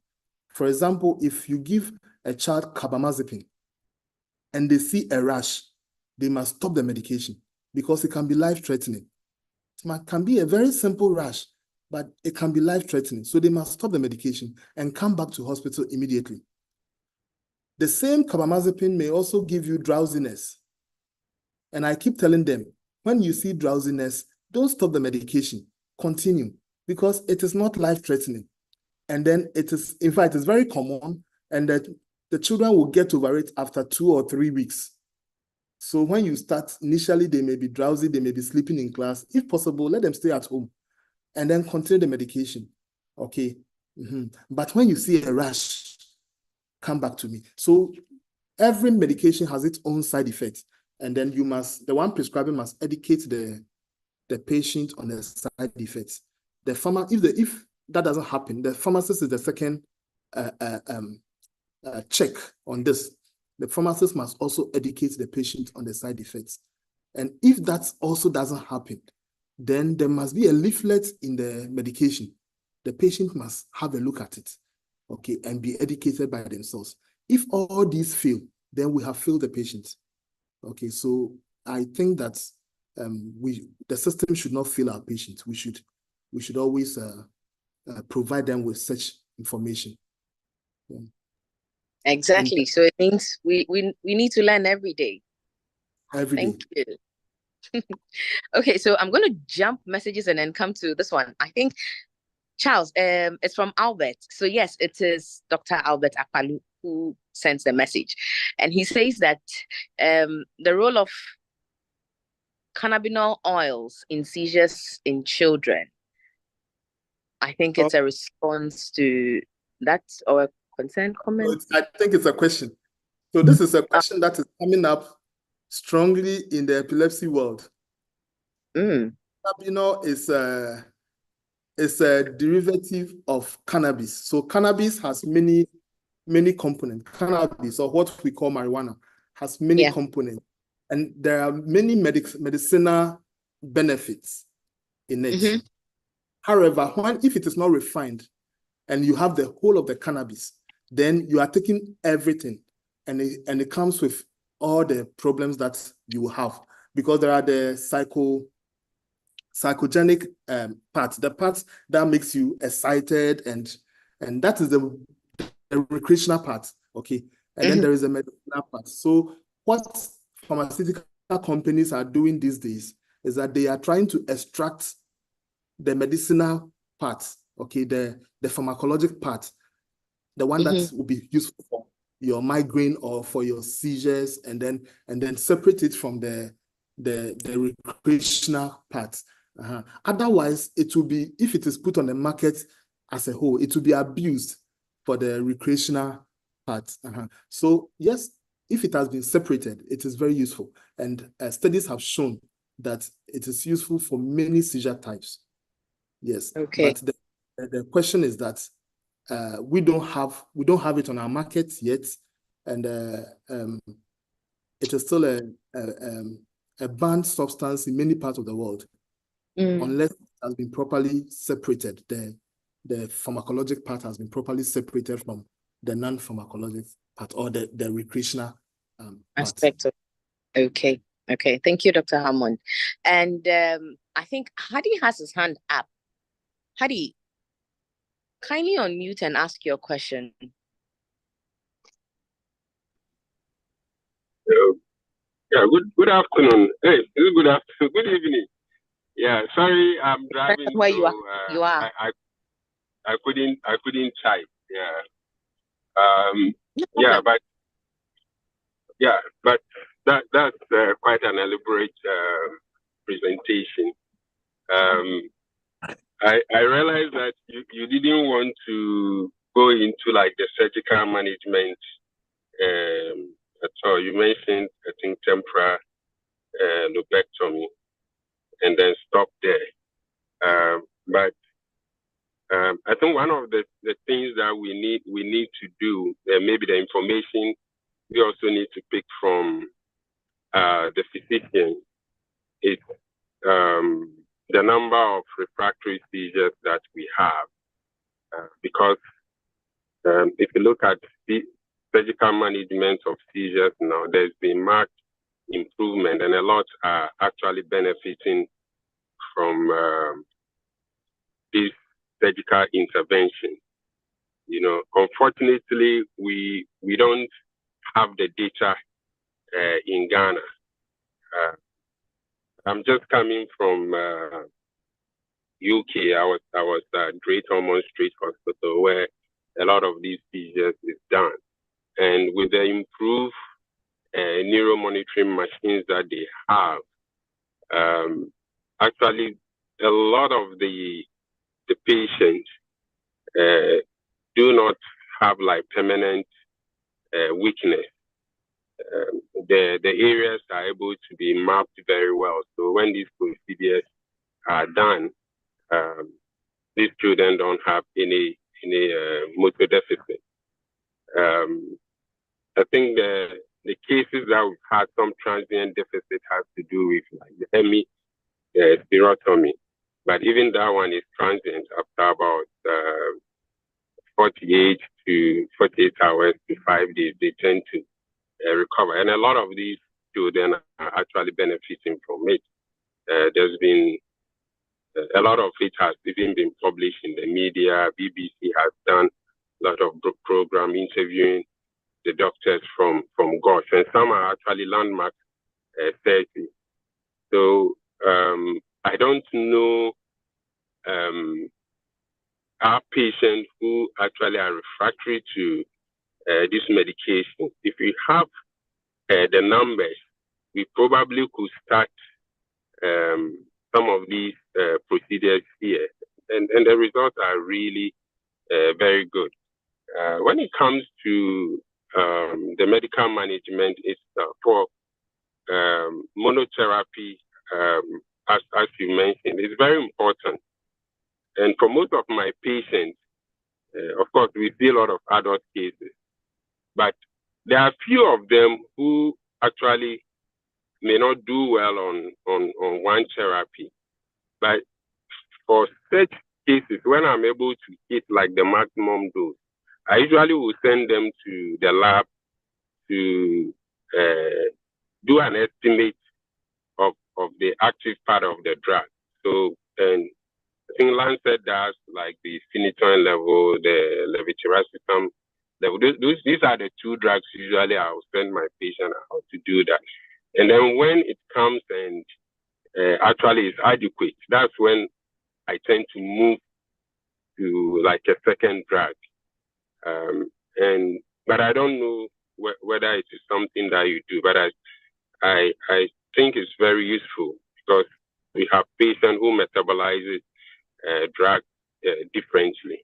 For example, if you give a child carbamazepine and they see a rash, they must stop the medication because it can be life-threatening. It can be a very simple rash, but it can be life-threatening. So they must stop the medication and come back to hospital immediately. The same carbamazepine may also give you drowsiness. And I keep telling them, when you see drowsiness, don't stop the medication, continue, because it is not life-threatening. And then in fact, it's very common, and that the children will get over it after 2 or 3 weeks. So when you start, initially, they may be drowsy, they may be sleeping in class. If possible, let them stay at home and then continue the medication. Okay. But when you see a rash, come back to me. So every medication has its own side effects. And then the one prescribing must educate the patient on the side effects. If that doesn't happen, the pharmacist is the second check on this. The pharmacist must also educate the patient on the side effects. And if that also doesn't happen, then there must be a leaflet in the medication. The patient must have a look at it, okay, and be educated by themselves. If all these fail, then we have failed the patient. Okay, so I think that the system should not fail our patients. We should always provide them with such information. Yeah. Exactly. So it means we need to learn every day. Thank you. Okay, so I'm going to jump messages and then come to this one. I think, Charles, it's from Albert. So yes, it is Dr. Albert Akpalu who sends the message. And he says that the role of cannabinol oils in seizures in children. I think it's a response to that or a concern comment. I think it's a question. So this is a question that is coming up strongly in the epilepsy world. Cannabinol is a derivative of cannabis. So cannabis has many components. Cannabis, or what we call marijuana, has many components. And there are many medicinal benefits in it. However, if it is not refined and you have the whole of the cannabis, then you are taking everything, and it comes with all the problems that you will have, because there are the psychogenic parts, the parts that makes you excited, and that is the recreational part, okay? And then there is a medicinal part. So what pharmaceutical companies are doing these days is that they are trying to extract the medicinal part, okay, the pharmacologic part, the one that will be useful for your migraine or for your seizures, and then separate it from the recreational part. Otherwise, it will be, if it is put on the market as a whole, it will be abused for the recreational part. So yes, if it has been separated, it is very useful. And studies have shown that it is useful for many seizure types. Yes. Okay. But the question is that we don't have it on our market yet, and it is still a banned substance in many parts of the world, unless it has been properly separated. The pharmacologic part has been properly separated from the non-pharmacologic part, or the recreational aspect of. Okay. Thank you, Dr. Hammond. And I think Hadi has his hand up. Hadi, kindly unmute and ask your question. Yeah, good afternoon. Hey, good afternoon. Good evening. Yeah, sorry, I'm driving. Where you are. I couldn't type. Yeah. Yeah, but that's quite an elaborate presentation. I realized that you didn't want to go into like the surgical management at all. You mentioned, I think, temporal lobectomy, and then stop there. But I think one of the things that we need to do, maybe the information we also need to pick from the physician, is the number of refractory seizures that we have. Because if you look at the surgical management of seizures now, there's been marked improvement, and a lot are actually benefiting from this surgical intervention. Unfortunately, we don't have the data in Ghana. I'm just coming from UK. I was at Great Ormond Street Hospital, where a lot of these seizures is done, and with the improved neuromonitoring machines that they have, actually a lot of the patients do not have like permanent weakness. The areas are able to be mapped very well. So when these procedures are done, these children don't have any motor deficit. I think the cases that we've had some transient deficit has to do with like the hemispirotomy, but even that one is transient after about 48 to 48 hours to 5 days. They tend to recover, and a lot of these children are actually benefiting from it. There's been a lot of it has even been published in the media. BBC has done a lot of program interviewing the doctors from GOSH, and some are actually landmark 30. So I don't know our patients who actually are refractory to this medication. If we have the numbers, we probably could start some of these procedures here, and the results are really very good. When it comes to the medical management, it's for monotherapy, as you mentioned, is very important. And for most of my patients, of course, we see a lot of adult cases, but there are few of them who actually may not do well on one therapy. But for such cases, when I'm able to hit like the maximum dose, I usually will send them to the lab to do an estimate of the active part of the drug. So, and I think Lancet does like the phenytoin level, the levetiracetam level. These are the two drugs usually I will send my patient out to do that. And then when it comes and actually is adequate, that's when I tend to move to like a second drug. But I don't know whether it is something that you do, but I think it's very useful because we have patients who metabolize drug differently.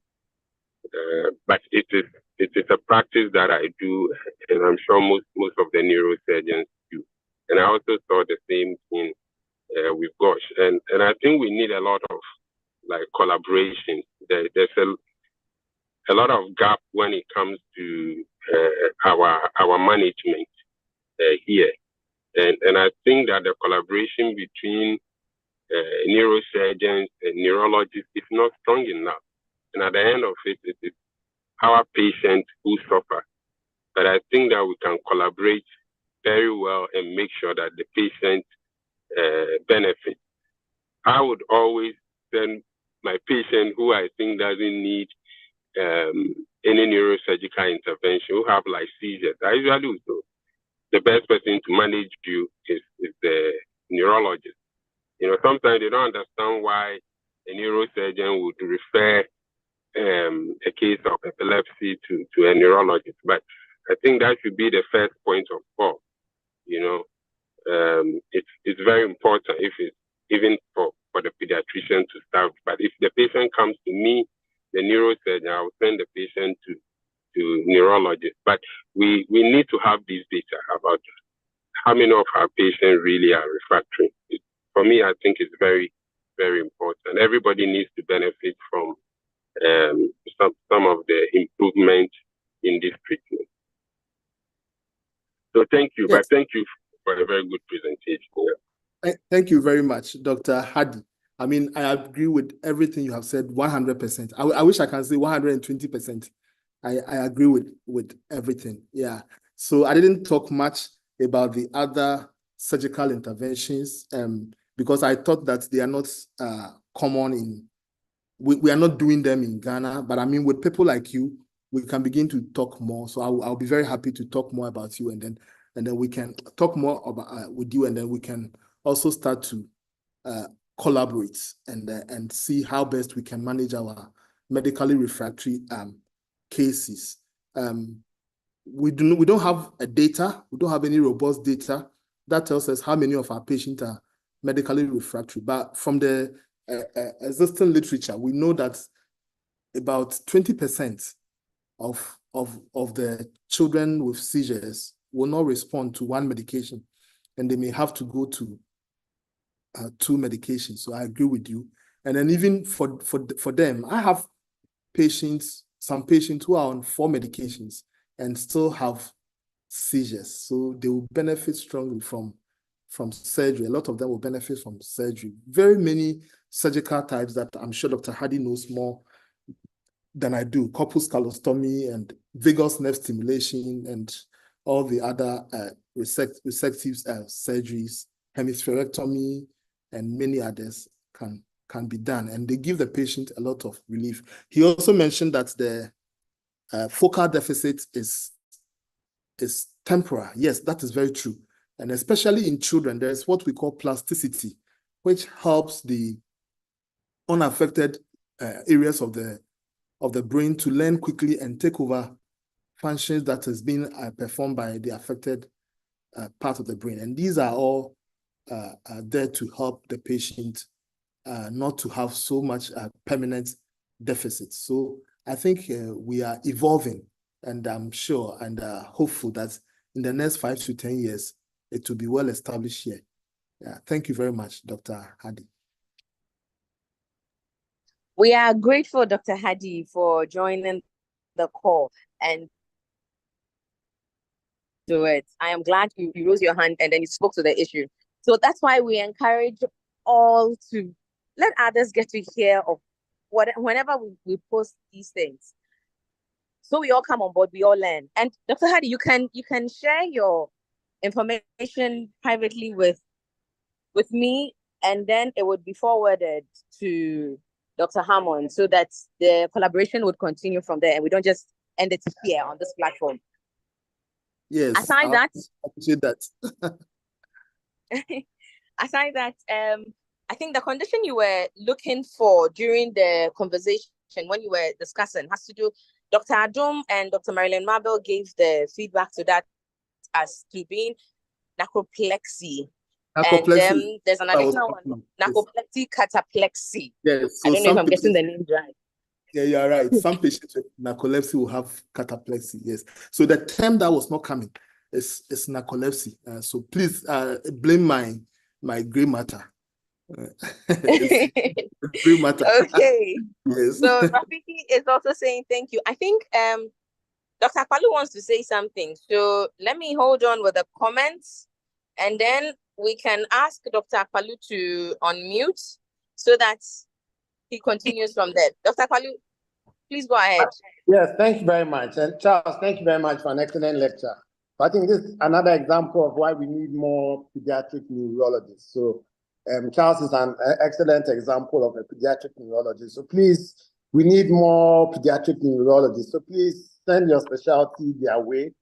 But it is a practice that I do, and I'm sure most of the neurosurgeons do. And I also saw the same thing with GOSH, and I think we need a lot of like collaboration. There's a lot of gap when it comes to our management here, and I think that the collaboration between neurosurgeons and neurologists is not strong enough. And at the end of it, it is our patients who suffer. But I think that we can collaborate very well and make sure that the patient benefit. I would always send my patient who I think doesn't need any neurosurgical intervention, who have like seizures. I usually would say the best person to manage you is the neurologist. Sometimes they don't understand why a neurosurgeon would refer a case of epilepsy to a neurologist. But I think that should be the first point of call. You know, it's very important if it's even for the pediatrician to start. But if the patient comes to me, the neurosurgeon, I will send the patient to neurologist. But we need to have this data about how many of our patients really are refractory. For me, I think it's very, very important. Everybody needs to benefit from some of the improvement in this treatment. So thank you, Yes. but thank you for a very good presentation. Yeah. Thank you very much, Dr. Hadi. I mean, I agree with everything you have said 100%. I wish I can say 120%. I agree with everything. Yeah. So I didn't talk much about the other surgical interventions because I thought that they are not common in, we are not doing them in Ghana, but I mean, with people like you, we can begin to talk more. So I'll be very happy to talk more about you, and then we can talk more about with you, and then we can also start to collaborate and see how best we can manage our medically refractory cases. We don't have a data. We don't have any robust data that tells us how many of our patients are medically refractory. But from the existing literature, we know that about 20% of the children with seizures will not respond to one medication, and they may have to go to 2 medications. So I agree with you. And then even for them, I have some patients who are on 4 medications and still have seizures. So they will benefit strongly from surgery. A lot of them will benefit from surgery. Very many surgical types that I'm sure Dr. Hadi knows more than I do: corpus callostomy and vagus nerve stimulation and all the other resective surgeries, hemispherectomy, and many others can be done, and they give the patient a lot of relief. He also mentioned that the focal deficit is temporal. Yes, that is very true. And especially in children, there is what we call plasticity, which helps the unaffected areas of the brain to learn quickly and take over functions that has been performed by the affected part of the brain. And these are all there to help the patient not to have so much permanent deficit. So I think we are evolving, and I'm sure and hopeful that in the next 5 to 10 years, it will be well established here. Yeah, thank you very much, Dr. Hadi. We are grateful, Dr. Hadi, for joining the call and do it. I am glad you raised your hand and then you spoke to the issue. So that's why we encourage all to let others get to hear of whenever we post these things. So we all come on board, we all learn. And Dr. Hadi, you can share your information privately with me, and then it would be forwarded to Dr. Hammond so that the collaboration would continue from there and we don't just end it here on this platform. Yes. Aside that, appreciate that. aside that, I think the condition you were looking for during the conversation when you were discussing has to do, Dr. Adom and Dr. Marilyn Mabel gave the feedback to that as to being narcolepsy. And there's an additional one, narcolepsy, cataplexy. Yes. So I don't know if I'm getting the names right. Yeah, you're right. Some patients with narcolepsy will have cataplexy. Yes. So the term that was not coming is narcolepsy. So please blame my gray matter. It's gray matter. Okay. Yes. So Rafiki is also saying thank you. I think Dr. Akpalu wants to say something. So let me hold on with the comments, and then we can ask Dr. Akpalu to unmute so that he continues from there. Dr. Akpalu, please go ahead. Yes, thank you very much. And Charles, thank you very much for an excellent lecture. I think this is another example of why we need more pediatric neurologists. So Charles is an excellent example of a pediatric neurologist. So please, we need more pediatric neurologists. So please send your specialty their way,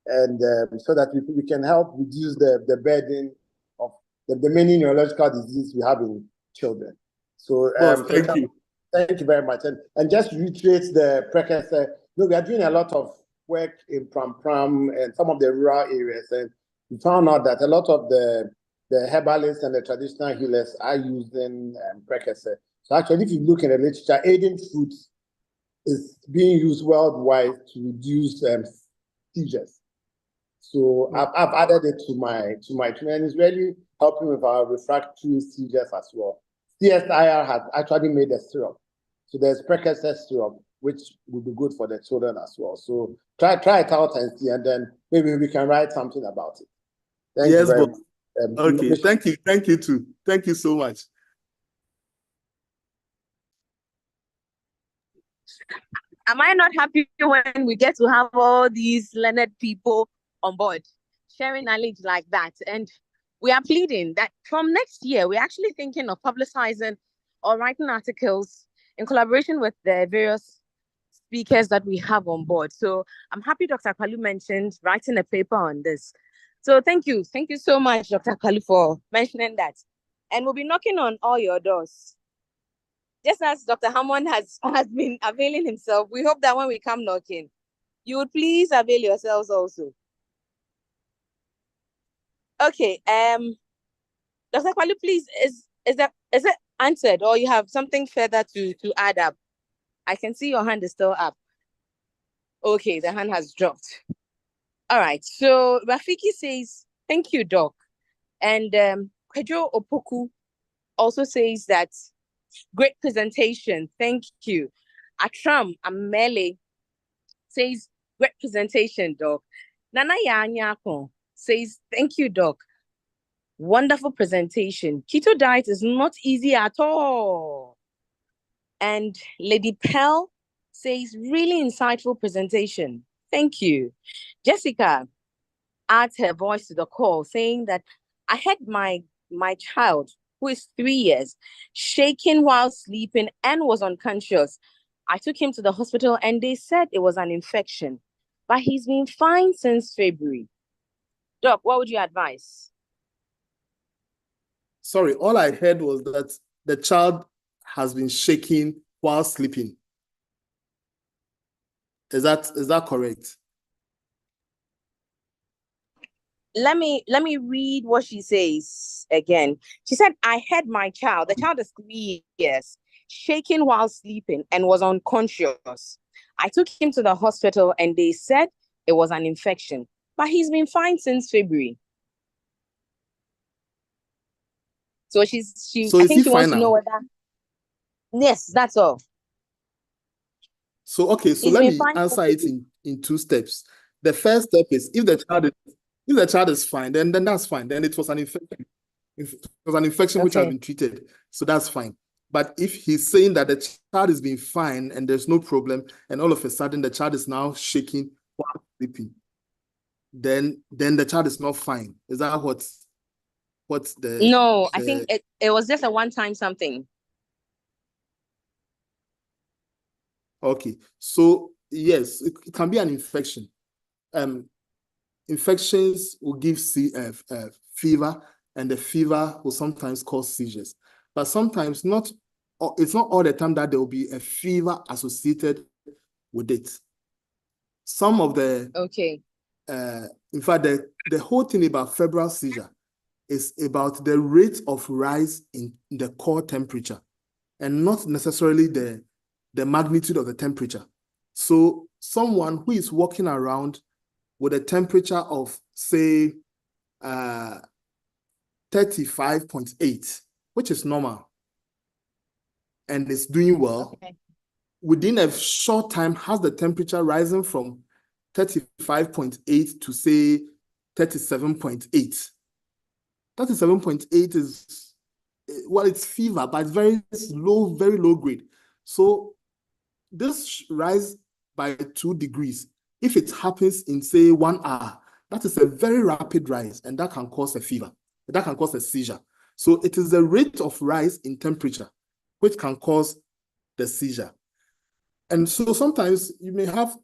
and so that we can help reduce the burden of the many neurological diseases we have in children. So thank you. Thank you very much. And just to reiterate the precursor, we are doing a lot of work in Pram and some of the rural areas, and we found out that a lot of the herbalists and the traditional healers are using precursor. So actually, if you look in the literature, aiding fruits is being used worldwide to reduce seizures. So I've added it to my treatment, and it's really helping with our refractory seizures as well. CSIR has actually made a syrup. So there's precursor syrup, which will be good for the children as well. So try it out and see, and then maybe we can write something about it. Thank you very much. Okay, thank you too. Thank you so much. Am I not happy when we get to have all these learned people on board, sharing knowledge like that? And we are pleading that from next year, we're actually thinking of publicizing or writing articles in collaboration with the various speakers that we have on board. So I'm happy Dr. Kalu mentioned writing a paper on this. So thank you. Thank you so much, Dr. Kalu, for mentioning that. And we'll be knocking on all your doors. Just as Dr. Hammond has been availing himself, we hope that when we come knocking, you would please avail yourselves also. Okay, Dr. Kalu, please, is it answered, or you have something further to add up? I can see your hand is still up. Okay, the hand has dropped. All right, so Rafiki says, thank you, Doc. And Kwejo Opoku also says that, great presentation, thank you. Atram Amele says, great presentation, Doc. Nana Yanyako says, thank you, Doc. Wonderful presentation. Keto diet is not easy at all. And Lady Pell says, really insightful presentation. Thank you. Jessica adds her voice to the call, saying that I had my child, who is 3 years, shaking while sleeping and was unconscious. I took him to the hospital and they said it was an infection, but he's been fine since February. Doc, what would you advise? Sorry, all I heard was that the child has been shaking while sleeping. Is that correct? Let me read what she says again. She said, I had my child, the child is 3 years, shaking while sleeping and was unconscious. I took him to the hospital and they said it was an infection, but he's been fine since February. So I think she wants to know whether. Yes, that's all. So okay, so let me answer it in 2 steps. The first step is if the child is fine, then that's fine. Then it was an infection. It was an infection which has been treated, so that's fine. But if he's saying that the child is being fine and there's no problem, and all of a sudden the child is now shaking while sleeping, then the child is not fine. Is that what's the? No, I think it was just a one-time something. Okay, so yes, it can be an infection. Infections will give fever, and the fever will sometimes cause seizures. But sometimes it's not all the time that there will be a fever associated with it. Some of the in fact, the whole thing about febrile seizure is about the rate of rise in the core temperature, and not necessarily the magnitude of the temperature. So someone who is walking around with a temperature of, say, 35.8, which is normal, and is doing well, within a short time has the temperature rising from 35.8 to, say, 37.8. 37.8 is, well, it's fever, but it's very low grade. So this rise by 2 degrees, if it happens in, say, 1 hour, that is a very rapid rise, and that can cause a fever. That can cause a seizure. So it is the rate of rise in temperature which can cause the seizure. And so sometimes you may have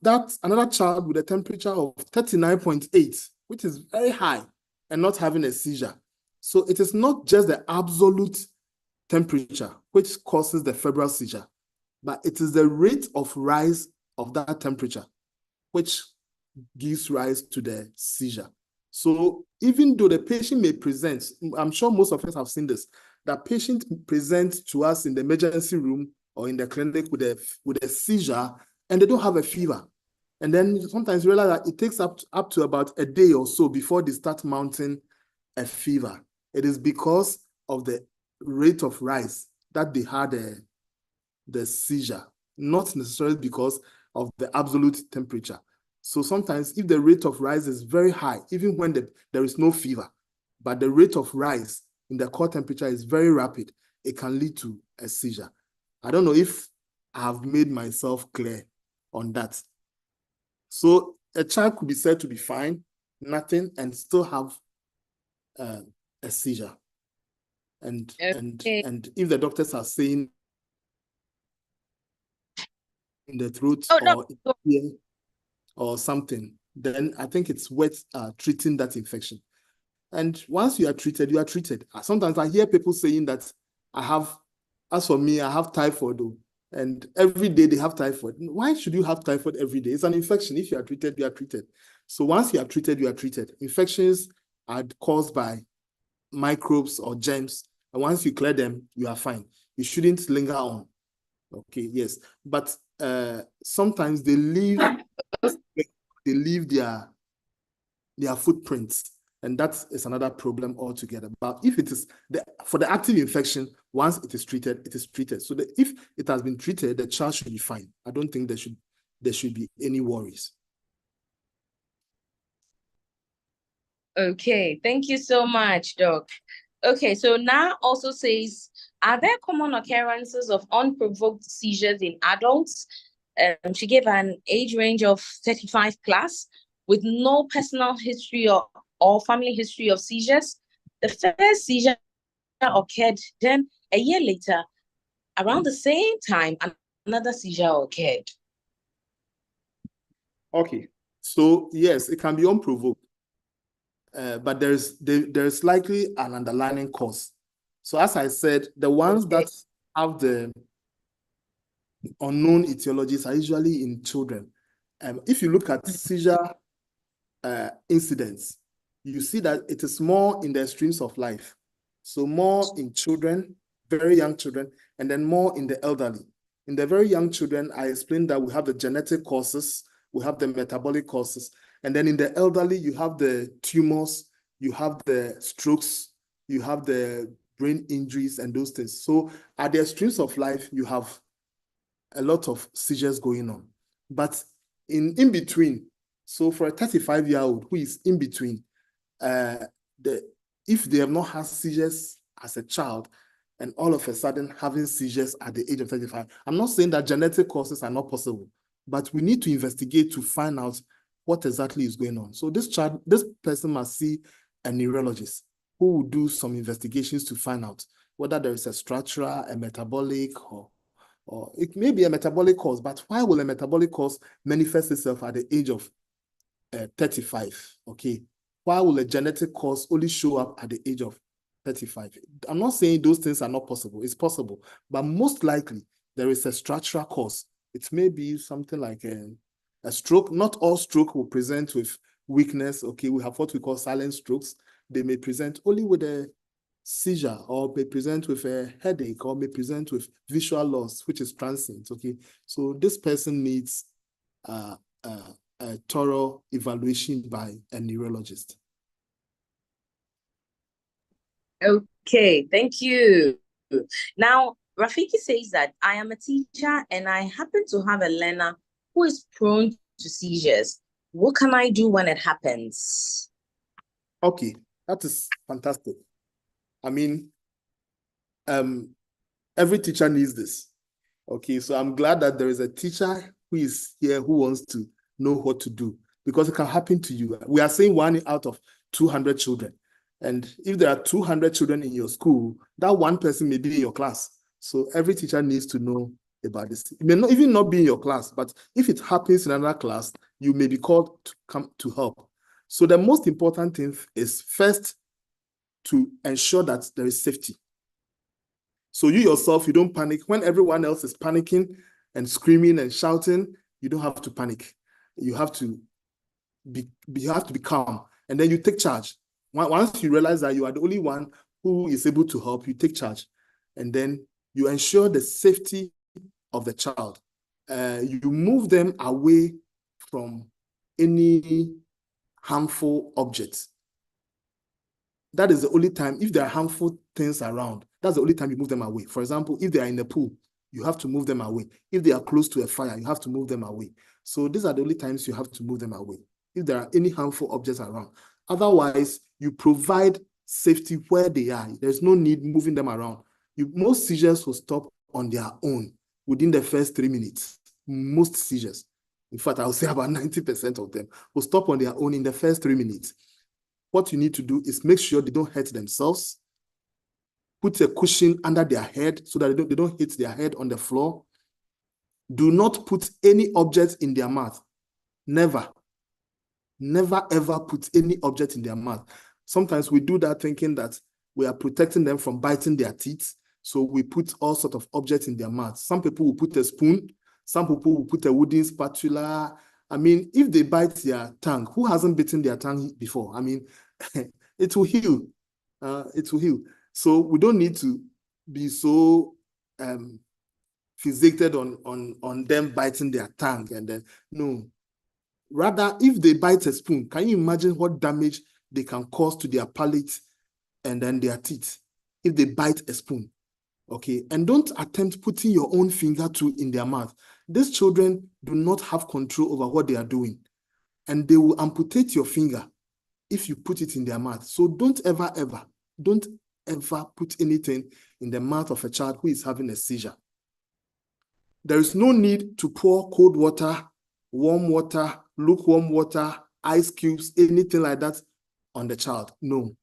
another child with a temperature of 39.8, which is very high, and not having a seizure. So it is not just the absolute temperature which causes the febrile seizure. but it is the rate of rise of that temperature which gives rise to the seizure. So even though the patient may present, I'm sure most of us have seen this, that patient presents to us in the emergency room or in the clinic with a seizure, and they don't have a fever. And then sometimes you realize that it takes up to about a day or so before they start mounting a fever. It is because of the rate of rise that they had the seizure, not necessarily because of the absolute temperature. So sometimes if the rate of rise is very high, even when there is no fever, but the rate of rise in the core temperature is very rapid, it can lead to a seizure. I don't know if I have made myself clear on that. So a child could be said to be fine, nothing, and still have a seizure. And if the doctors are saying in the throat or ear or something, then I think it's worth treating that infection. And once you are treated, you are treated. Sometimes I hear people saying that as for me, I have typhoid, though, and every day they have typhoid. Why should you have typhoid every day? It's an infection. If you are treated, you are treated. So once you are treated, you are treated. Infections are caused by microbes or germs, and once you clear them, you are fine. You shouldn't linger on. Okay, yes, but sometimes they leave their footprints, and that is another problem altogether. But if it is for the active infection, once it is treated, it is treated. So if it has been treated, the child should be fine. I don't think there should be any worries. Okay, thank you so much, Doc. Okay, so now also says, are there common occurrences of unprovoked seizures in adults? She gave an age range of 35 plus with no personal history or family history of seizures. The first seizure occurred, then a year later, around the same time, another seizure occurred. Okay, so yes, it can be unprovoked, but there's likely an underlying cause. So as I said, the ones that have the unknown etiologies are usually in children. If you look at seizure incidents, you see that it is more in the streams of life. So more in children, very young children, and then more in the elderly. In the very young children, I explained that we have the genetic causes, we have the metabolic causes, and then in the elderly, you have the tumors, you have the strokes, you have the brain injuries and those things. So at the streams of life, you have a lot of seizures going on. But in between, so for a 35-year-old who is in between, if they have not had seizures as a child and all of a sudden having seizures at the age of 35, I'm not saying that genetic causes are not possible, but we need to investigate to find out what exactly is going on. So this person must see a neurologist who will do some investigations to find out whether there is a structural, a metabolic, or it may be a metabolic cause, but why will a metabolic cause manifest itself at the age of 35? Okay, why will a genetic cause only show up at the age of 35? I'm not saying those things are not possible. It's possible, but most likely there is a structural cause. It may be something like a stroke. Not all stroke will present with weakness. Okay, we have what we call silent strokes. They may present only with a seizure, or may present with a headache, or may present with visual loss, which is transient. Okay, so this person needs a thorough evaluation by a neurologist. Okay, thank you. Now, Rafiki says that I am a teacher and I happen to have a learner who is prone to seizures. What can I do when it happens? Okay, that is fantastic. I mean, every teacher needs this. Okay, so I'm glad that there is a teacher who is here who wants to know what to do, because it can happen to you. We are saying 1 out of 200 children. And if there are 200 children in your school, that one person may be in your class. So every teacher needs to know about this. It may not even not be in your class, but if it happens in another class, you may be called to come to help. So the most important thing is first to ensure that there is safety. So you yourself, you don't panic. When everyone else is panicking, and screaming and shouting, you don't have to panic. You have to be calm, and then you take charge. Once you realize that you are the only one who is able to help, you take charge, and then you ensure the safety of the child. You move them away from any harmful objects. That is the only time, if there are harmful things around, that's the only time you move them away. For example, if they are in the pool, you have to move them away. If they are close to a fire, you have to move them away. So these are the only times you have to move them away, if there are any harmful objects around. Otherwise, you provide safety where they are. There's no need moving them around. Most seizures will stop on their own within the first 3 minutes. Most seizures, in fact, I would say about 90% of them will stop on their own in the first 3 minutes. What you need to do is make sure they don't hurt themselves. Put a cushion under their head so that they don't hit their head on the floor. Do not put any object in their mouth. Never. Never, ever put any object in their mouth. Sometimes we do that thinking that we are protecting them from biting their teeth. So we put all sorts of objects in their mouth. Some people will put a spoon. Some people will put a wooden spatula. I mean, if they bite their tongue, who hasn't bitten their tongue before? I mean, it will heal. It will heal. So we don't need to be so fixated on them biting their tongue. And then, no. Rather, if they bite a spoon, can you imagine what damage they can cause to their palate and then their teeth if they bite a spoon? Okay, and don't attempt putting your own finger too in their mouth. These children do not have control over what they are doing, and they will amputate your finger if you put it in their mouth. So don't ever put anything in the mouth of a child who is having a seizure. There is no need to pour cold water, warm water, lukewarm water, ice cubes, anything like that on the child. No,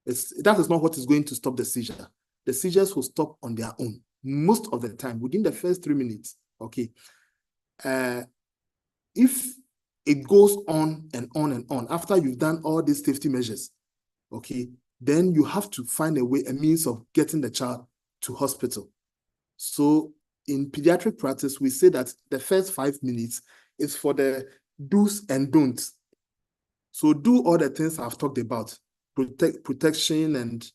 that is not what is going to stop the seizure. The seizures will stop on their own most of the time within the first 3 minutes. Okay. If it goes on and on and on after you've done all these safety measures, okay, then you have to find a means of getting the child to hospital. So in pediatric practice, we say that the first 5 minutes is for the do's and don'ts. So do all the things I've talked about, protection and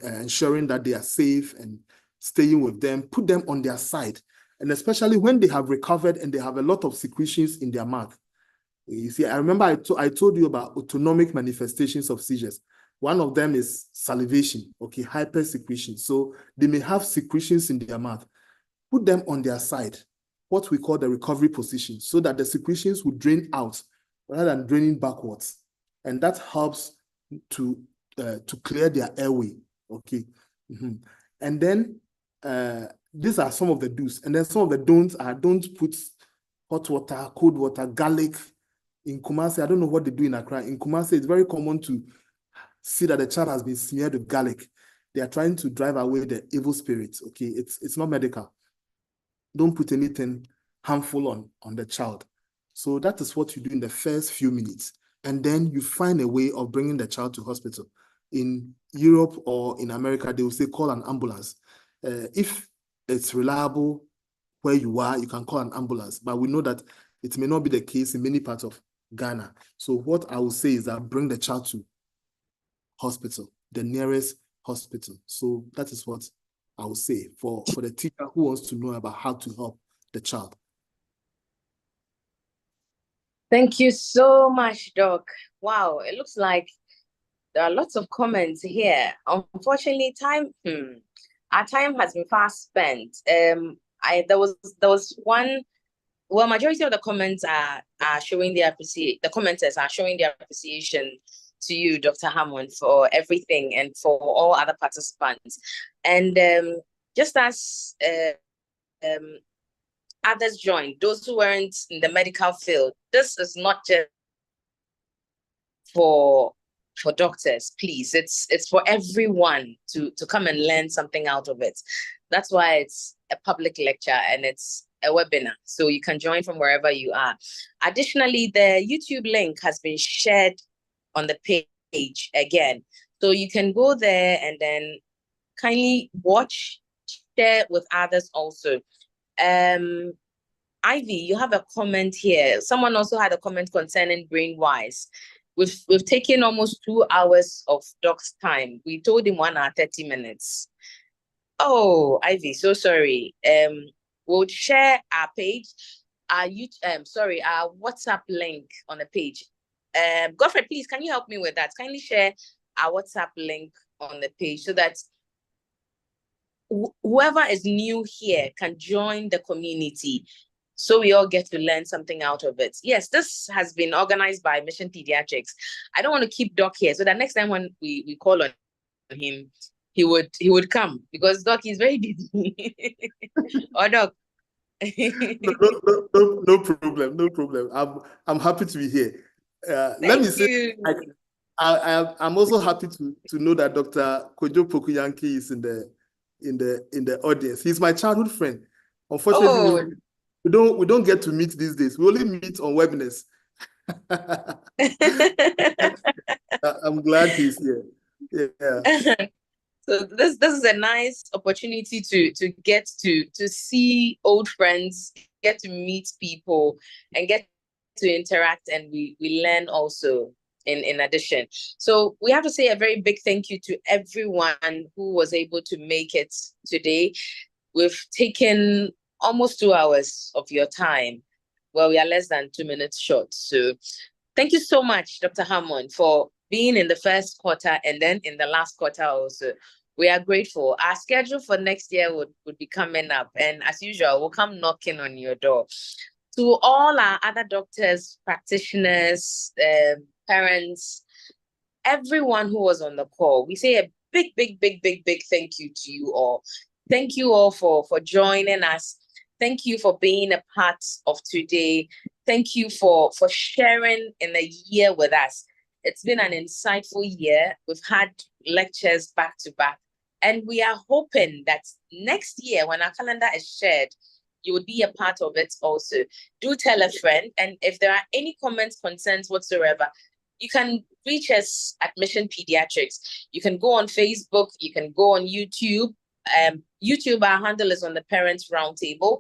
ensuring that they are safe and staying with them, put them on their side. And especially when they have recovered and they have a lot of secretions in their mouth. You see, I remember I told you about autonomic manifestations of seizures. One of them is salivation, okay, hypersecretion. So they may have secretions in their mouth. Put them on their side, what we call the recovery position, so that the secretions will drain out rather than draining backwards. And that helps to clear their airway, okay? And then these are some of the do's. And then some of the don'ts are don't put hot water, cold water, garlic. In Kumasi, I don't know what they do in Accra. In Kumasi, it's very common to see that the child has been smeared with garlic. They are trying to drive away the evil spirits, okay? It's not medical. Don't put anything harmful on the child. So that is what you do in the first few minutes. And then you find a way of bringing the child to hospital. In Europe or in America, they will say, call an ambulance. If it's reliable where you are, you can call an ambulance. But we know that it may not be the case in many parts of Ghana. So what I will say is that bring the child to hospital, the nearest hospital. So that is what I will say for the teacher who wants to know about how to help the child. Thank you so much, Doc. Wow, it looks like there are lots of comments here. Unfortunately, our time has been fast spent. There was one. Well, majority of the comments are showing their appreciation. The commenters are showing their appreciation to you, Dr. Hammond, for everything and for all other participants. And just as others joined, those who weren't in the medical field, this is not just for doctors, please. It's for everyone to come and learn something out of it. That's why it's a public lecture and it's a webinar. So you can join from wherever you are. Additionally, the YouTube link has been shared on the page again. So you can go there and then kindly watch, share with others also. Ivy, you have a comment here. Someone also had a comment concerning BrainWise. We've taken almost 2 hours of Doc's time. We told him 1 hour 30 minutes. Oh, Ivy, so sorry. We'll share our page, our WhatsApp link on the page. Godfrey, please, can you help me with that? Kindly share our WhatsApp link on the page so that whoever is new here can join the community, so we all get to learn something out of it. Yes, this has been organized by Mission Pediatrics. I don't want to keep Doc here, so that next time when we call on him, he would come, because Doc is very busy. Or Doc. No problem. No problem. I'm happy to be here. Let me say, I'm also happy to know that Dr. Kojo Pokuyanki is in the audience. He's my childhood friend. Unfortunately, we don't get to meet these days. We only meet on webinars. I'm glad he's here. Yeah. So this is a nice opportunity to get to see old friends, get to meet people, and get to interact, and we learn also in addition. So we have to say a very big thank you to everyone who was able to make it today. We've taken almost 2 hours of your time. Well, we are less than 2 minutes short. So thank you so much, Dr. Hammond, for being in the first quarter and then in the last quarter also. We are grateful. Our schedule for next year would be coming up. And as usual, we'll come knocking on your door. To all our other doctors, practitioners, parents, everyone who was on the call, we say a big thank you to you all. Thank you all for joining us. Thank you for being a part of today. Thank you for sharing in a year with us. It's been an insightful year. We've had lectures back to back. And we are hoping that next year, when our calendar is shared, you would be a part of it also. Do tell a friend. And if there are any comments, concerns whatsoever, you can reach us at Mission Pediatrics. You can go on Facebook. You can go on YouTube. YouTube, our handle is on the Parents Roundtable.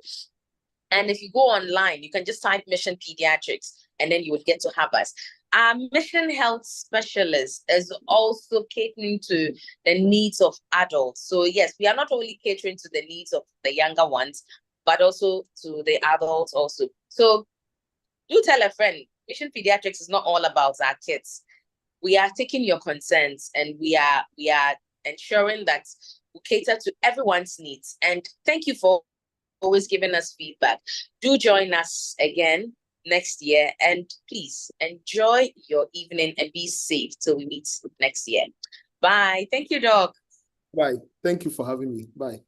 And if you go online, you can just type Mission Pediatrics, and then you would get to have us. Our Mission Health Specialist is also catering to the needs of adults. So yes, we are not only catering to the needs of the younger ones, but also to the adults also. So do tell a friend. Mission Pediatrics is not all about our kids. We are taking your concerns, and we are ensuring that we cater to everyone's needs. And thank you for always giving us feedback. Do join us again next year, and please enjoy your evening and be safe till we meet next year. Bye. Thank you, Doc. Bye. Thank you for having me. Bye.